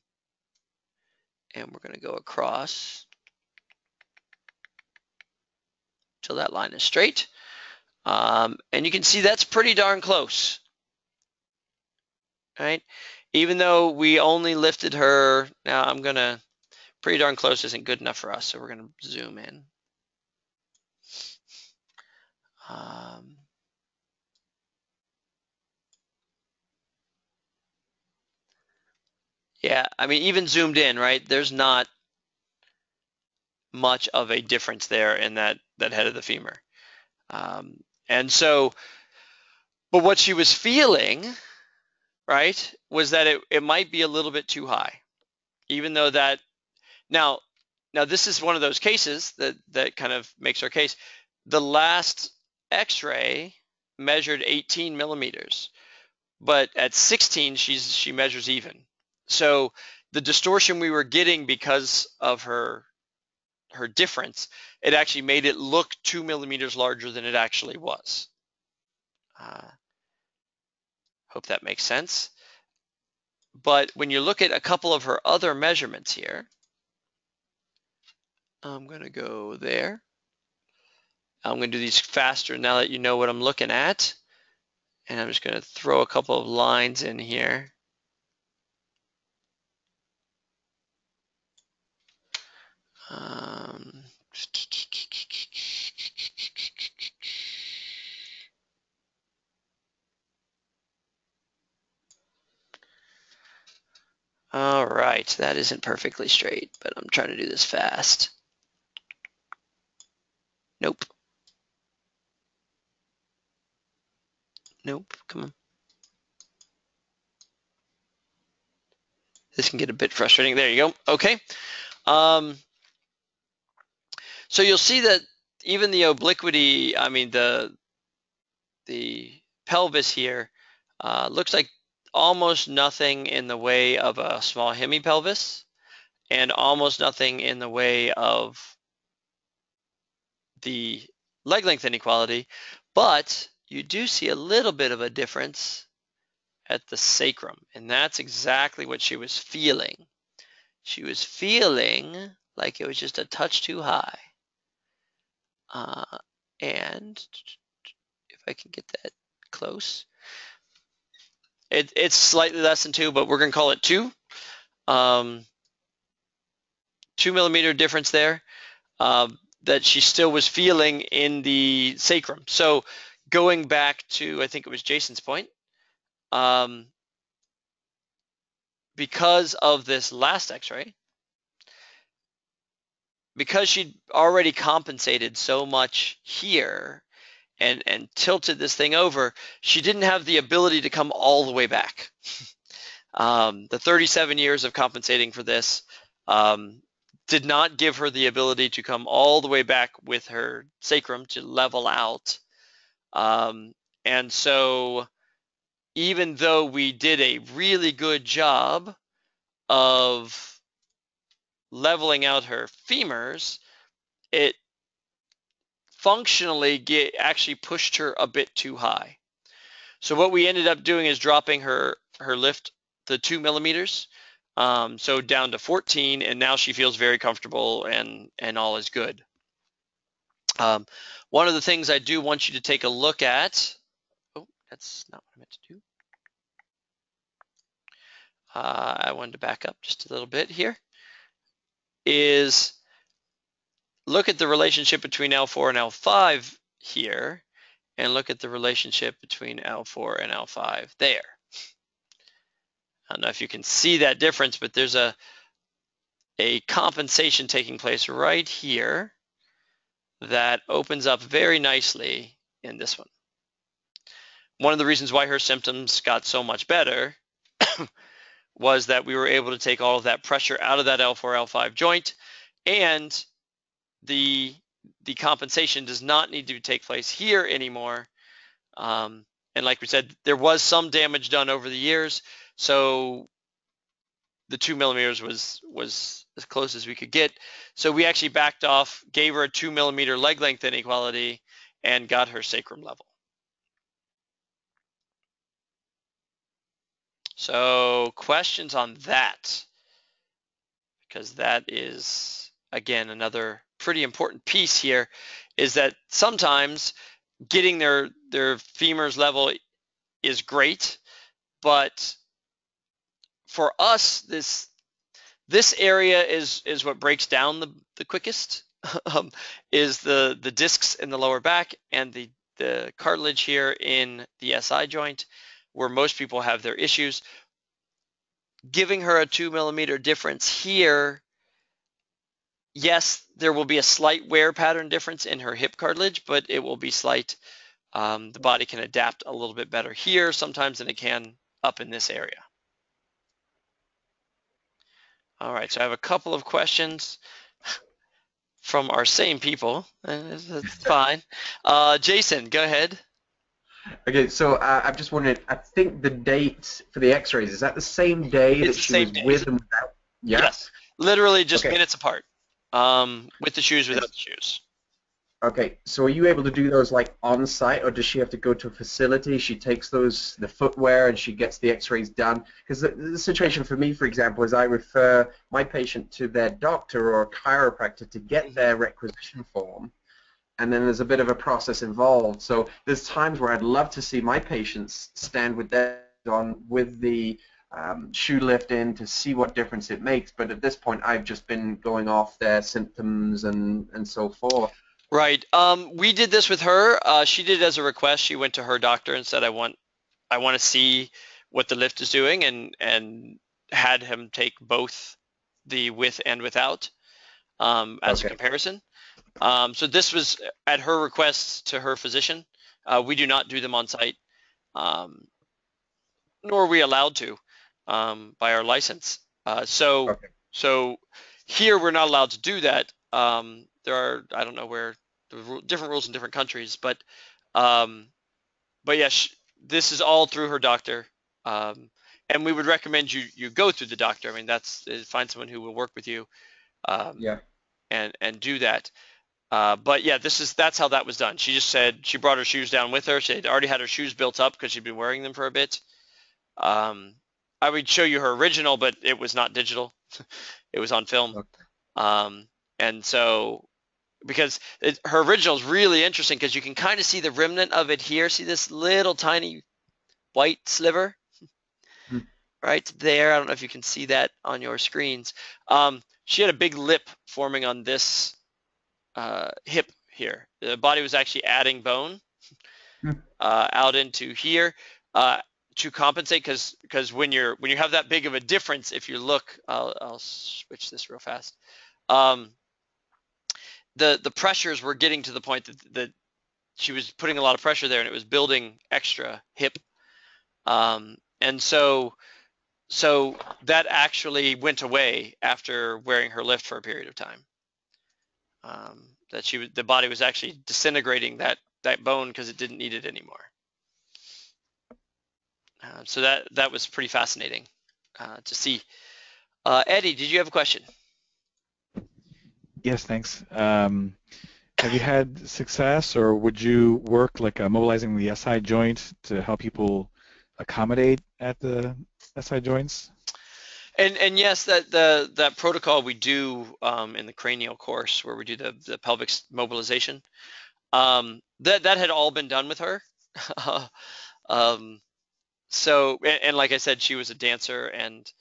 And we're going to go across till that line is straight. And you can see that's pretty darn close, right? Even though we only lifted her, now I'm going to, pretty darn close isn't good enough for us, so we're going to zoom in. Yeah, I mean, even zoomed in, right? There's not much of a difference there in that head of the femur. And so, but what she was feeling, right, was that it might be a little bit too high, even though that, now this is one of those cases that kind of makes our case. The last x-ray measured 18 millimeters, but at 16, she measures even. So the distortion we were getting because of her difference, it actually made it look 2 millimeters larger than it actually was. Hope that makes sense. But when you look at a couple of her other measurements here, I'm going to go there. I'm going to do these faster now that you know what I'm looking at. And I'm just going to throw a couple of lines in here. All right, that isn't perfectly straight, but I'm trying to do this fast. Nope. Nope, come on. This can get a bit frustrating. There you go. Okay. So you'll see that even the obliquity, I mean the pelvis here, looks like almost nothing in the way of a small hemipelvis and almost nothing in the way of the leg length inequality, but you do see a little bit of a difference at the sacrum, and that's exactly what she was feeling. She was feeling like it was just a touch too high. And if I can get that close, it's slightly less than 2, but we're going to call it 2. 2 millimeter difference there that she still was feeling in the sacrum. So going back to, I think it was Jason's point, because of this last x-ray, because she'd already compensated so much here and tilted this thing over, she didn't have the ability to come all the way back. The 37 years of compensating for this did not give her the ability to come all the way back with her sacrum to level out. And so even though we did a really good job of leveling out her femurs, it functionally actually pushed her a bit too high. So what we ended up doing is dropping her lift the 2 millimeters, so down to 14, and now she feels very comfortable and all is good. One of the things I do want you to take a look at, oh, that's not what I meant to do. I wanted to back up just a little bit here, is look at the relationship between L4 and L5 here, and look at the relationship between L4 and L5 there. I don't know if you can see that difference, but there's a compensation taking place right here that opens up very nicely in this one. one of the reasons why her symptoms got so much better was that we were able to take all of that pressure out of that L4, L5 joint, and the compensation does not need to take place here anymore. And like we said, there was some damage done over the years, so the 2 millimeters was as close as we could get. So we actually backed off, gave her a 2 millimeter leg length inequality, and got her sacrum level. So questions on that? Because that is, again, another pretty important piece here, is that sometimes getting their femurs level is great, but for us, this area is what breaks down the quickest, is the discs in the lower back and the cartilage here in the SI joint, where most people have their issues. Giving her a 2 millimeter difference here, yes, there will be a slight wear pattern difference in her hip cartilage, but it will be slight. The body can adapt a little bit better here sometimes than it can up in this area. All right, so I have a couple of questions from our same people. That's fine. Jason, go ahead. Okay, so I'm just wondering, I think the date for the x-rays, is that the same day that she was with and without? Yeah? Yes, literally just minutes apart, with the shoes, without the shoes. Okay, so are you able to do those like on site, or does she have to go to a facility? She takes the footwear and she gets the x-rays done? Because the situation for me, for example, is I refer my patient to their doctor or a chiropractor to get their requisition form, and then there's a bit of a process involved. So there's times where I'd love to see my patients stand with their on with the shoe lift in to see what difference it makes, but at this point I've just been going off their symptoms and so forth. Right. We did this with her. She did it as a request. She went to her doctor and said, I want to see what the lift is doing, and had him take both the with and without as a comparison. So this was at her request to her physician. We do not do them on site, nor are we allowed to by our license. So here we're not allowed to do that. There are, I don't know where, different rules in different countries, but yeah, this is all through her doctor, and we would recommend you go through the doctor. I mean, find someone who will work with you, and do that. But yeah, that's how that was done. She just said she brought her shoes down with her. She had already had her shoes built up because she'd been wearing them for a bit. I would show you her original, but it was not digital. It was on film. And so, because her original is really interesting because you can kind of see the remnant of it here. See this little tiny white sliver right there? I don't know if you can see that on your screens. She had a big lip forming on this hip here. The body was actually adding bone out into here to compensate, because when you have that big of a difference, if you look, I'll switch this real fast. The pressures were getting to the point that she was putting a lot of pressure there, and it was building extra hip, and so that actually went away after wearing her lift for a period of time. The body was actually disintegrating that bone because it didn't need it anymore. So that was pretty fascinating to see. Eddie, did you have a question? Yes, thanks. Have you had success, or would you work like mobilizing the SI joint to help people accommodate at the SI joints? And yes, that protocol we do in the cranial course, where we do the pelvic mobilization, that had all been done with her. So, and like I said, she was a dancer and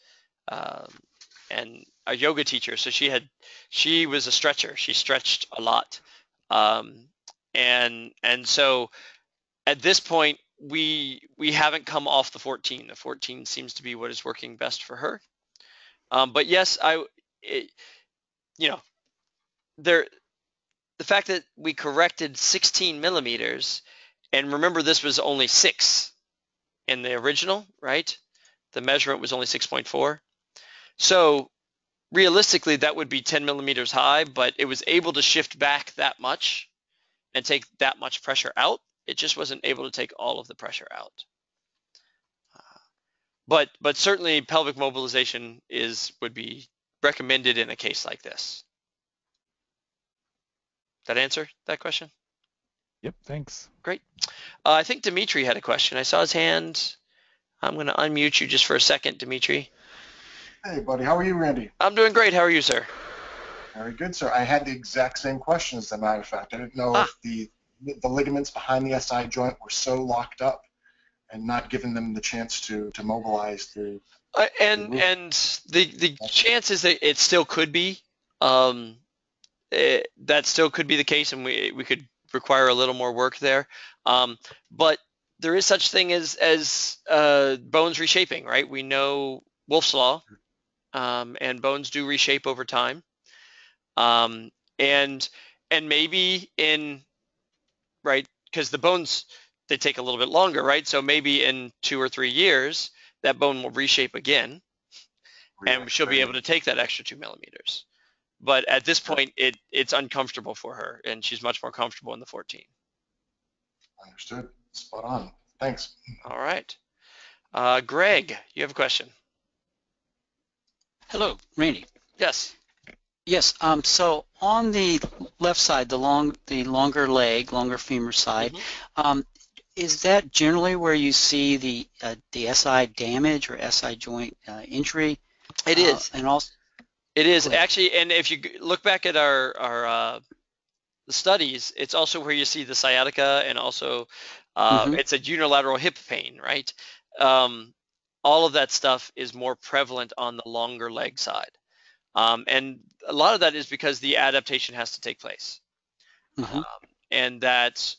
a yoga teacher, so she was a stretcher. She stretched a lot, and so at this point we haven't come off the 14. The 14 seems to be what is working best for her. But yes, the fact that we corrected 16 millimeters And remember, this was only 6 in the original, right? The measurement was only 6.4. So realistically, that would be 10 millimeters high, but it was able to shift back that much and take that much pressure out. It just wasn't able to take all of the pressure out. But certainly pelvic mobilization would be recommended in a case like this. That answer that question? Yep, thanks. Great. I think Dimitri had a question. I saw his hand. I'm going to unmute you just for a second, Dimitri. Hey, buddy. How are you, Randy? I'm doing great. How are you, sir? Very good, sir. I had the exact same question, as a matter of fact. I didn't know if the ligaments behind the SI joint were so locked up and not giving them the chance to mobilize the and the chance is that it still could be. That still could be the case, and we could require a little more work there. But there is such thing as bones reshaping, right? We know Wolff's Law, and bones do reshape over time. And maybe right, because the bones, they take a little bit longer, right? So maybe in 2 or 3 years, that bone will reshape again, and she'll be able to take that extra 2 millimeters. But at this point, it's uncomfortable for her, and she's much more comfortable in the 14. Understood. Spot on. Thanks. All right. Greg, you have a question. Hello, Randy. Yes. Yes. So on the left side, the longer leg, longer femur side, is that generally where you see the SI damage or SI joint injury? It is. And also. It is actually, and if you look back at our the studies, it's also where you see the sciatica, and also it's a unilateral hip pain, right? All of that stuff is more prevalent on the longer leg side, and a lot of that is because the adaptation has to take place, and that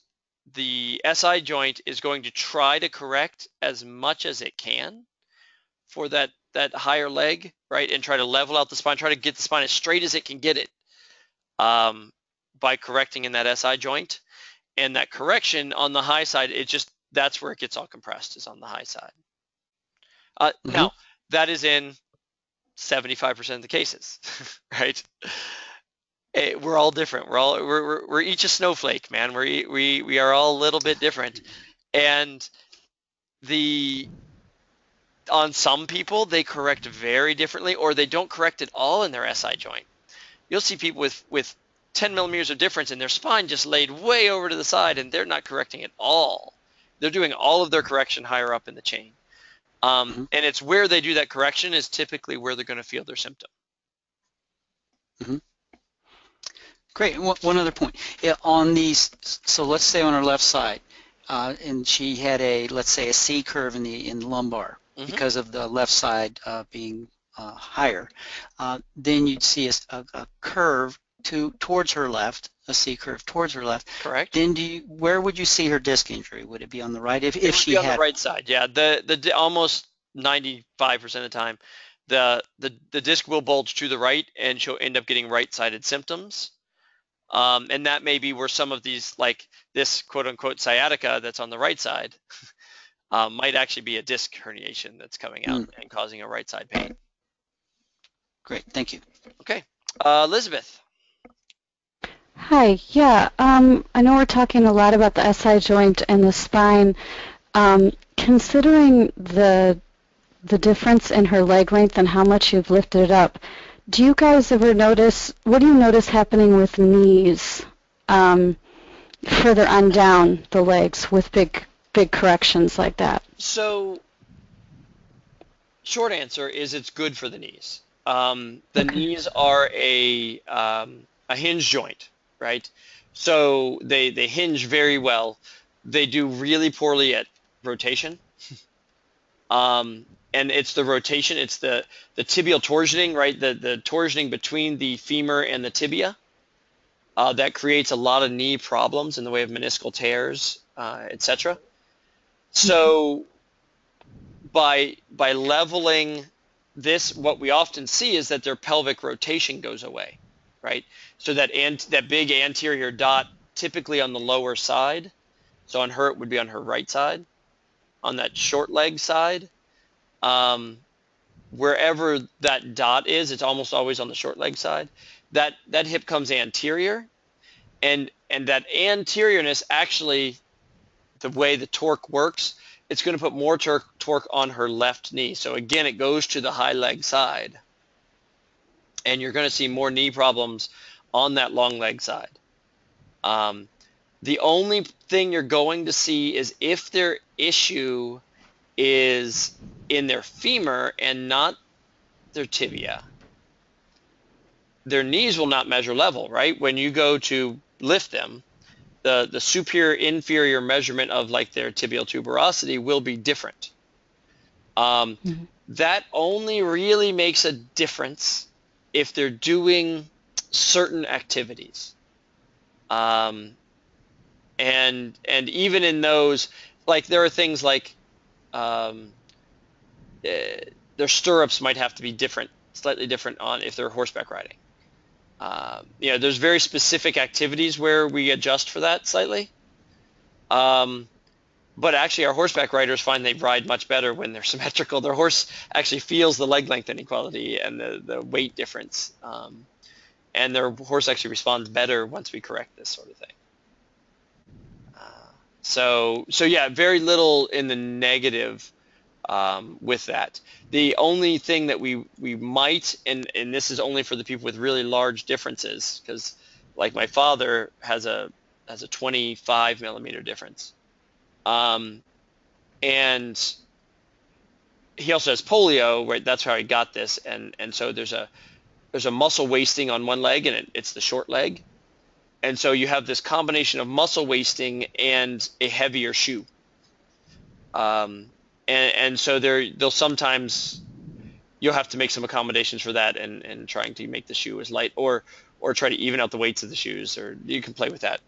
the SI joint is going to try to correct as much as it can for that higher leg, right, and try to level out the spine, try to get the spine as straight as it can get it by correcting in that SI joint. And that correction on the high side, that's where it gets all compressed, is on the high side. Now, that is in 75% of the cases, right? We're all different. We're each a snowflake, man. We are all a little bit different, and on some people, they correct very differently, or they don't correct at all in their SI joint. You'll see people with 10 millimeters of difference, and their spine just laid way over to the side, and they're not correcting at all. They're doing all of their correction higher up in the chain. And it's where they do that correction is typically where they're going to feel their symptom. Great. One other point. On these, so let's say on her left side, and she had let's say a C curve in the lumbar, because of the left side being higher, then you'd see a curve towards her left, a C curve towards her left. Correct. Then where would you see her disc injury? Would it be on the right? If she had on the right side, yeah. The almost 95% of the time, the disc will bulge to the right, and she'll end up getting right-sided symptoms. And that may be where some of these, like this quote-unquote sciatica that's on the right side, might actually be a disc herniation that's coming out and causing a right side pain. Great, thank you. Okay, Elizabeth. Hi, yeah, I know we're talking a lot about the SI joint and the spine. Considering the difference in her leg length and how much you've lifted it up, do you guys ever notice, what do you notice happening with knees further on down the legs with big corrections like that? So, short answer is it's good for the knees. The knees are a hinge joint, right? So they hinge very well. They do really poorly at rotation. And it's the rotation, it's the tibial torsioning, right? The torsioning between the femur and the tibia that creates a lot of knee problems in the way of meniscal tears, etc. So by leveling this, what we often see is that their pelvic rotation goes away, right? So that big anterior dot, typically on the lower side, So on her, it would be on her right side. On that short leg side, wherever that dot is, it's almost always on the short leg side. That hip comes anterior, and that anteriorness, actually, the way the torque works, it's going to put more torque on her left knee. So again, it goes to the high leg side, and you're going to see more knee problems on that long leg side. The only thing you're going to see is if their issue is in their femur and not their tibia. Their knees will not measure level, right? When you go to lift them, the superior inferior measurement of like their tibial tuberosity will be different. That only really makes a difference if they're doing certain activities. And even in those, like there are things like their stirrups might have to be different, slightly different on if they're horseback riding. There's very specific activities where we adjust for that slightly. But actually, our horseback riders find they ride much better when they're symmetrical. Their horse actually feels the leg length inequality and the weight difference. And their horse actually responds better once we correct this sort of thing. So yeah, very little in the negative with that. The only thing that we might, and this is only for the people with really large differences, because like my father has a 25 millimeter difference, and he also has polio, right? That's how he got this, and so there's a muscle wasting on one leg, and it's the short leg. And so you have this combination of muscle wasting and a heavier shoe. And so they'll sometimes, you'll have to make some accommodations for that and trying to make the shoe as light or try to even out the weights of the shoes, or you can play with that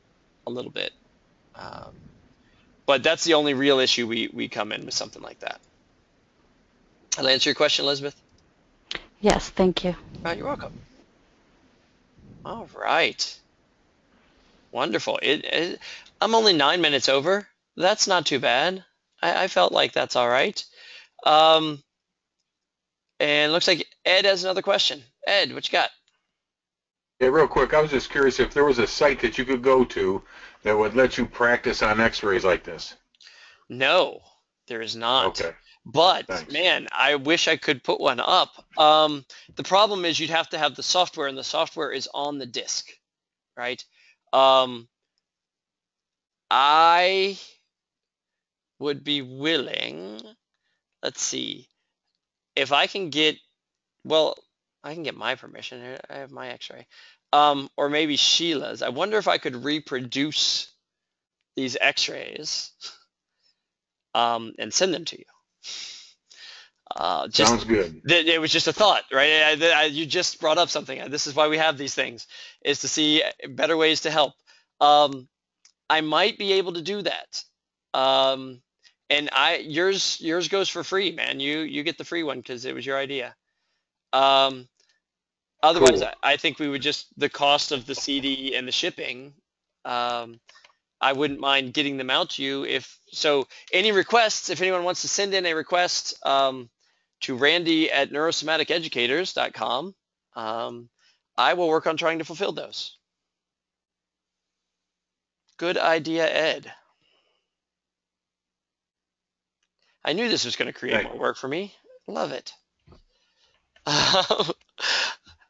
a little bit. But that's the only real issue we come in with something like that. I'll answer your question, Elizabeth? Yes, thank you. You're welcome. All right. Wonderful. I'm only 9 minutes over. That's not too bad. I felt like that's all right. And it looks like Ed has another question. Ed, what you got? Yeah, real quick, I was just curious if there was a site that you could go to that would let you practice on x-rays like this. No, there is not. Okay. But, Thanks. Man, I wish I could put one up. The problem is you'd have to have the software, and the software is on the disk, right? I would be willing, let's see, if I can get, well, I can get my permission. I have my x-ray. Or maybe Sheila's. I wonder if I could reproduce these x-rays and send them to you. Sounds good. It was just a thought, right? You just brought up something. This is why we have these things, is to see better ways to help. I might be able to do that. And yours goes for free, man. You get the free one because it was your idea. Otherwise, cool. I think we would just, the cost of the CD and the shipping, I wouldn't mind getting them out to you. So any requests, if anyone wants to send in a request to randy@neurosomaticeducators.com, I will work on trying to fulfill those. Good idea, Ed. I knew this was going to create more work for me. Love it.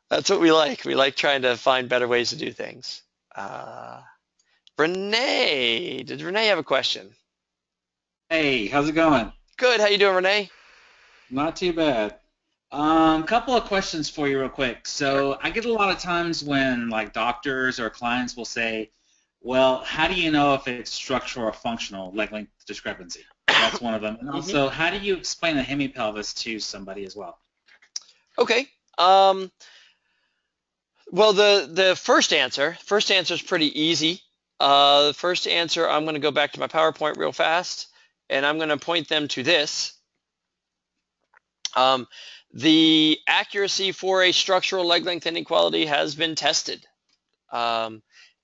That's what we like. We like trying to find better ways to do things. Renee, did Renee have a question? Hey, how's it going? Good. How you doing, Renee? Not too bad. Couple of questions for you real quick. So I get a lot of times when like doctors or clients will say, well, how do you know if it's structural or functional leg length discrepancy? That's one of them. And also, how do you explain the hemipelvis to somebody as well? Okay. Well, the first answer is pretty easy. The first answer, I'm going to go back to my PowerPoint real fast, and I'm going to point them to this. The accuracy for a structural leg length inequality has been tested.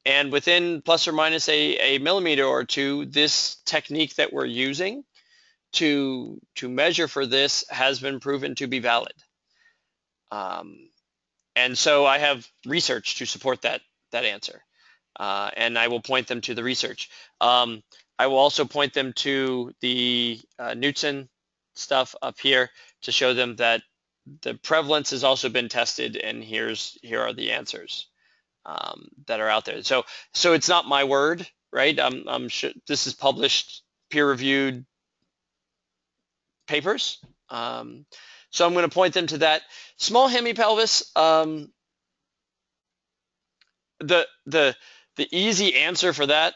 And within plus or minus a millimeter or two, this technique that we're using to measure for this has been proven to be valid. And so I have research to support that answer. And I will point them to the research. I will also point them to the Knudsen stuff up here to show them that the prevalence has also been tested, and here are the answers that are out there. So it's not my word, right? I'm sure this is published, peer-reviewed papers. So I'm going to point them to that. Small hemipelvis. The easy answer for that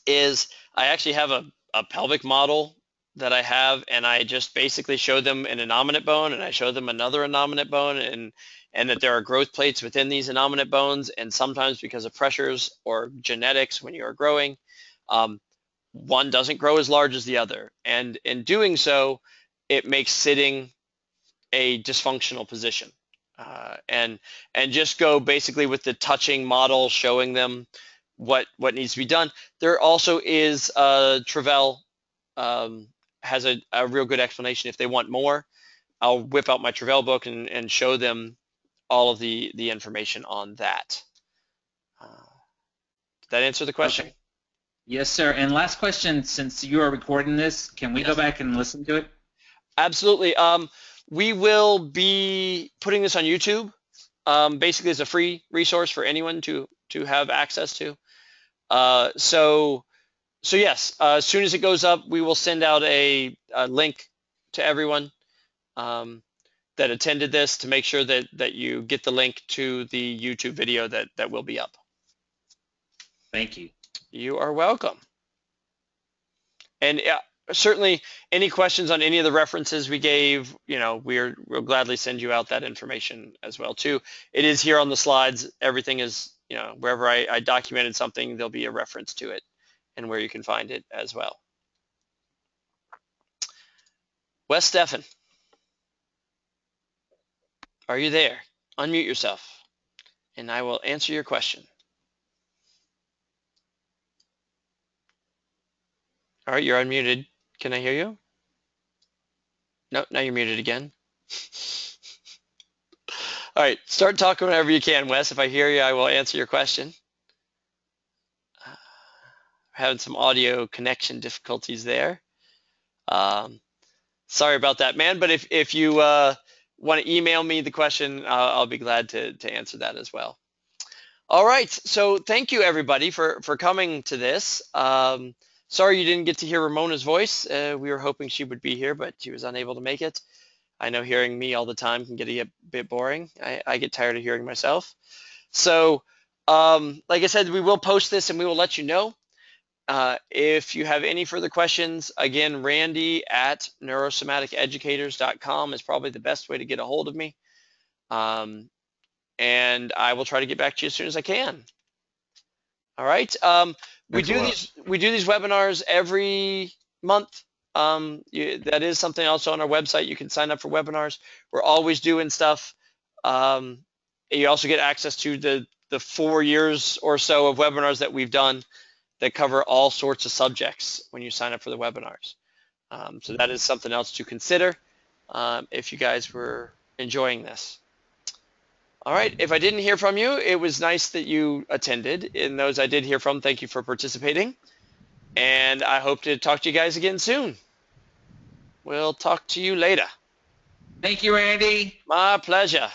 is I actually have a pelvic model that I have, and I just basically show them an innominate bone, and I show them another innominate bone, and that there are growth plates within these innominate bones, and sometimes because of pressures or genetics when you are growing, one doesn't grow as large as the other, and in doing so, it makes sitting a dysfunctional position. And just go basically with the touching model, showing them what needs to be done. There also is Travell has a real good explanation. If they want more, I'll whip out my Travell book and show them all of the information on that. Did that answer the question? Okay. Yes, sir. And last question, since you are recording this, can we go back and listen to it? Absolutely. We will be putting this on YouTube, basically as a free resource for anyone to have access to. So yes, as soon as it goes up, we will send out a link to everyone that attended this to make sure that you get the link to the YouTube video that will be up. Thank you. You are welcome. And certainly, any questions on any of the references we gave, we'll gladly send you out that information as well too. It is here on the slides. Everything is, wherever I documented something, there'll be a reference to it and where you can find it as well. Wes Steffen, are you there? Unmute yourself, and I will answer your question. All right, you're unmuted. Can I hear you? No, now you're muted again. All right, start talking whenever you can, Wes. If I hear you, I will answer your question. Having some audio connection difficulties there. Sorry about that, man. But if you want to email me the question, I'll be glad to answer that as well. All right, so thank you everybody for coming to this. Sorry you didn't get to hear Ramona's voice. We were hoping she would be here, but she was unable to make it. I know hearing me all the time can get a bit boring. I get tired of hearing myself. So, like I said, we will post this and we will let you know. If you have any further questions, again, randy@neurosomaticeducators.com is probably the best way to get a hold of me. And I will try to get back to you as soon as I can. All right. We do these webinars every month. That is something also on our website. You can sign up for webinars. We're always doing stuff. You also get access to the 4 years or so of webinars that we've done that cover all sorts of subjects when you sign up for the webinars. So that is something else to consider if you guys were enjoying this. All right, if I didn't hear from you, it was nice that you attended. And those I did hear from, thank you for participating. And I hope to talk to you guys again soon. We'll talk to you later. Thank you, Randy. My pleasure.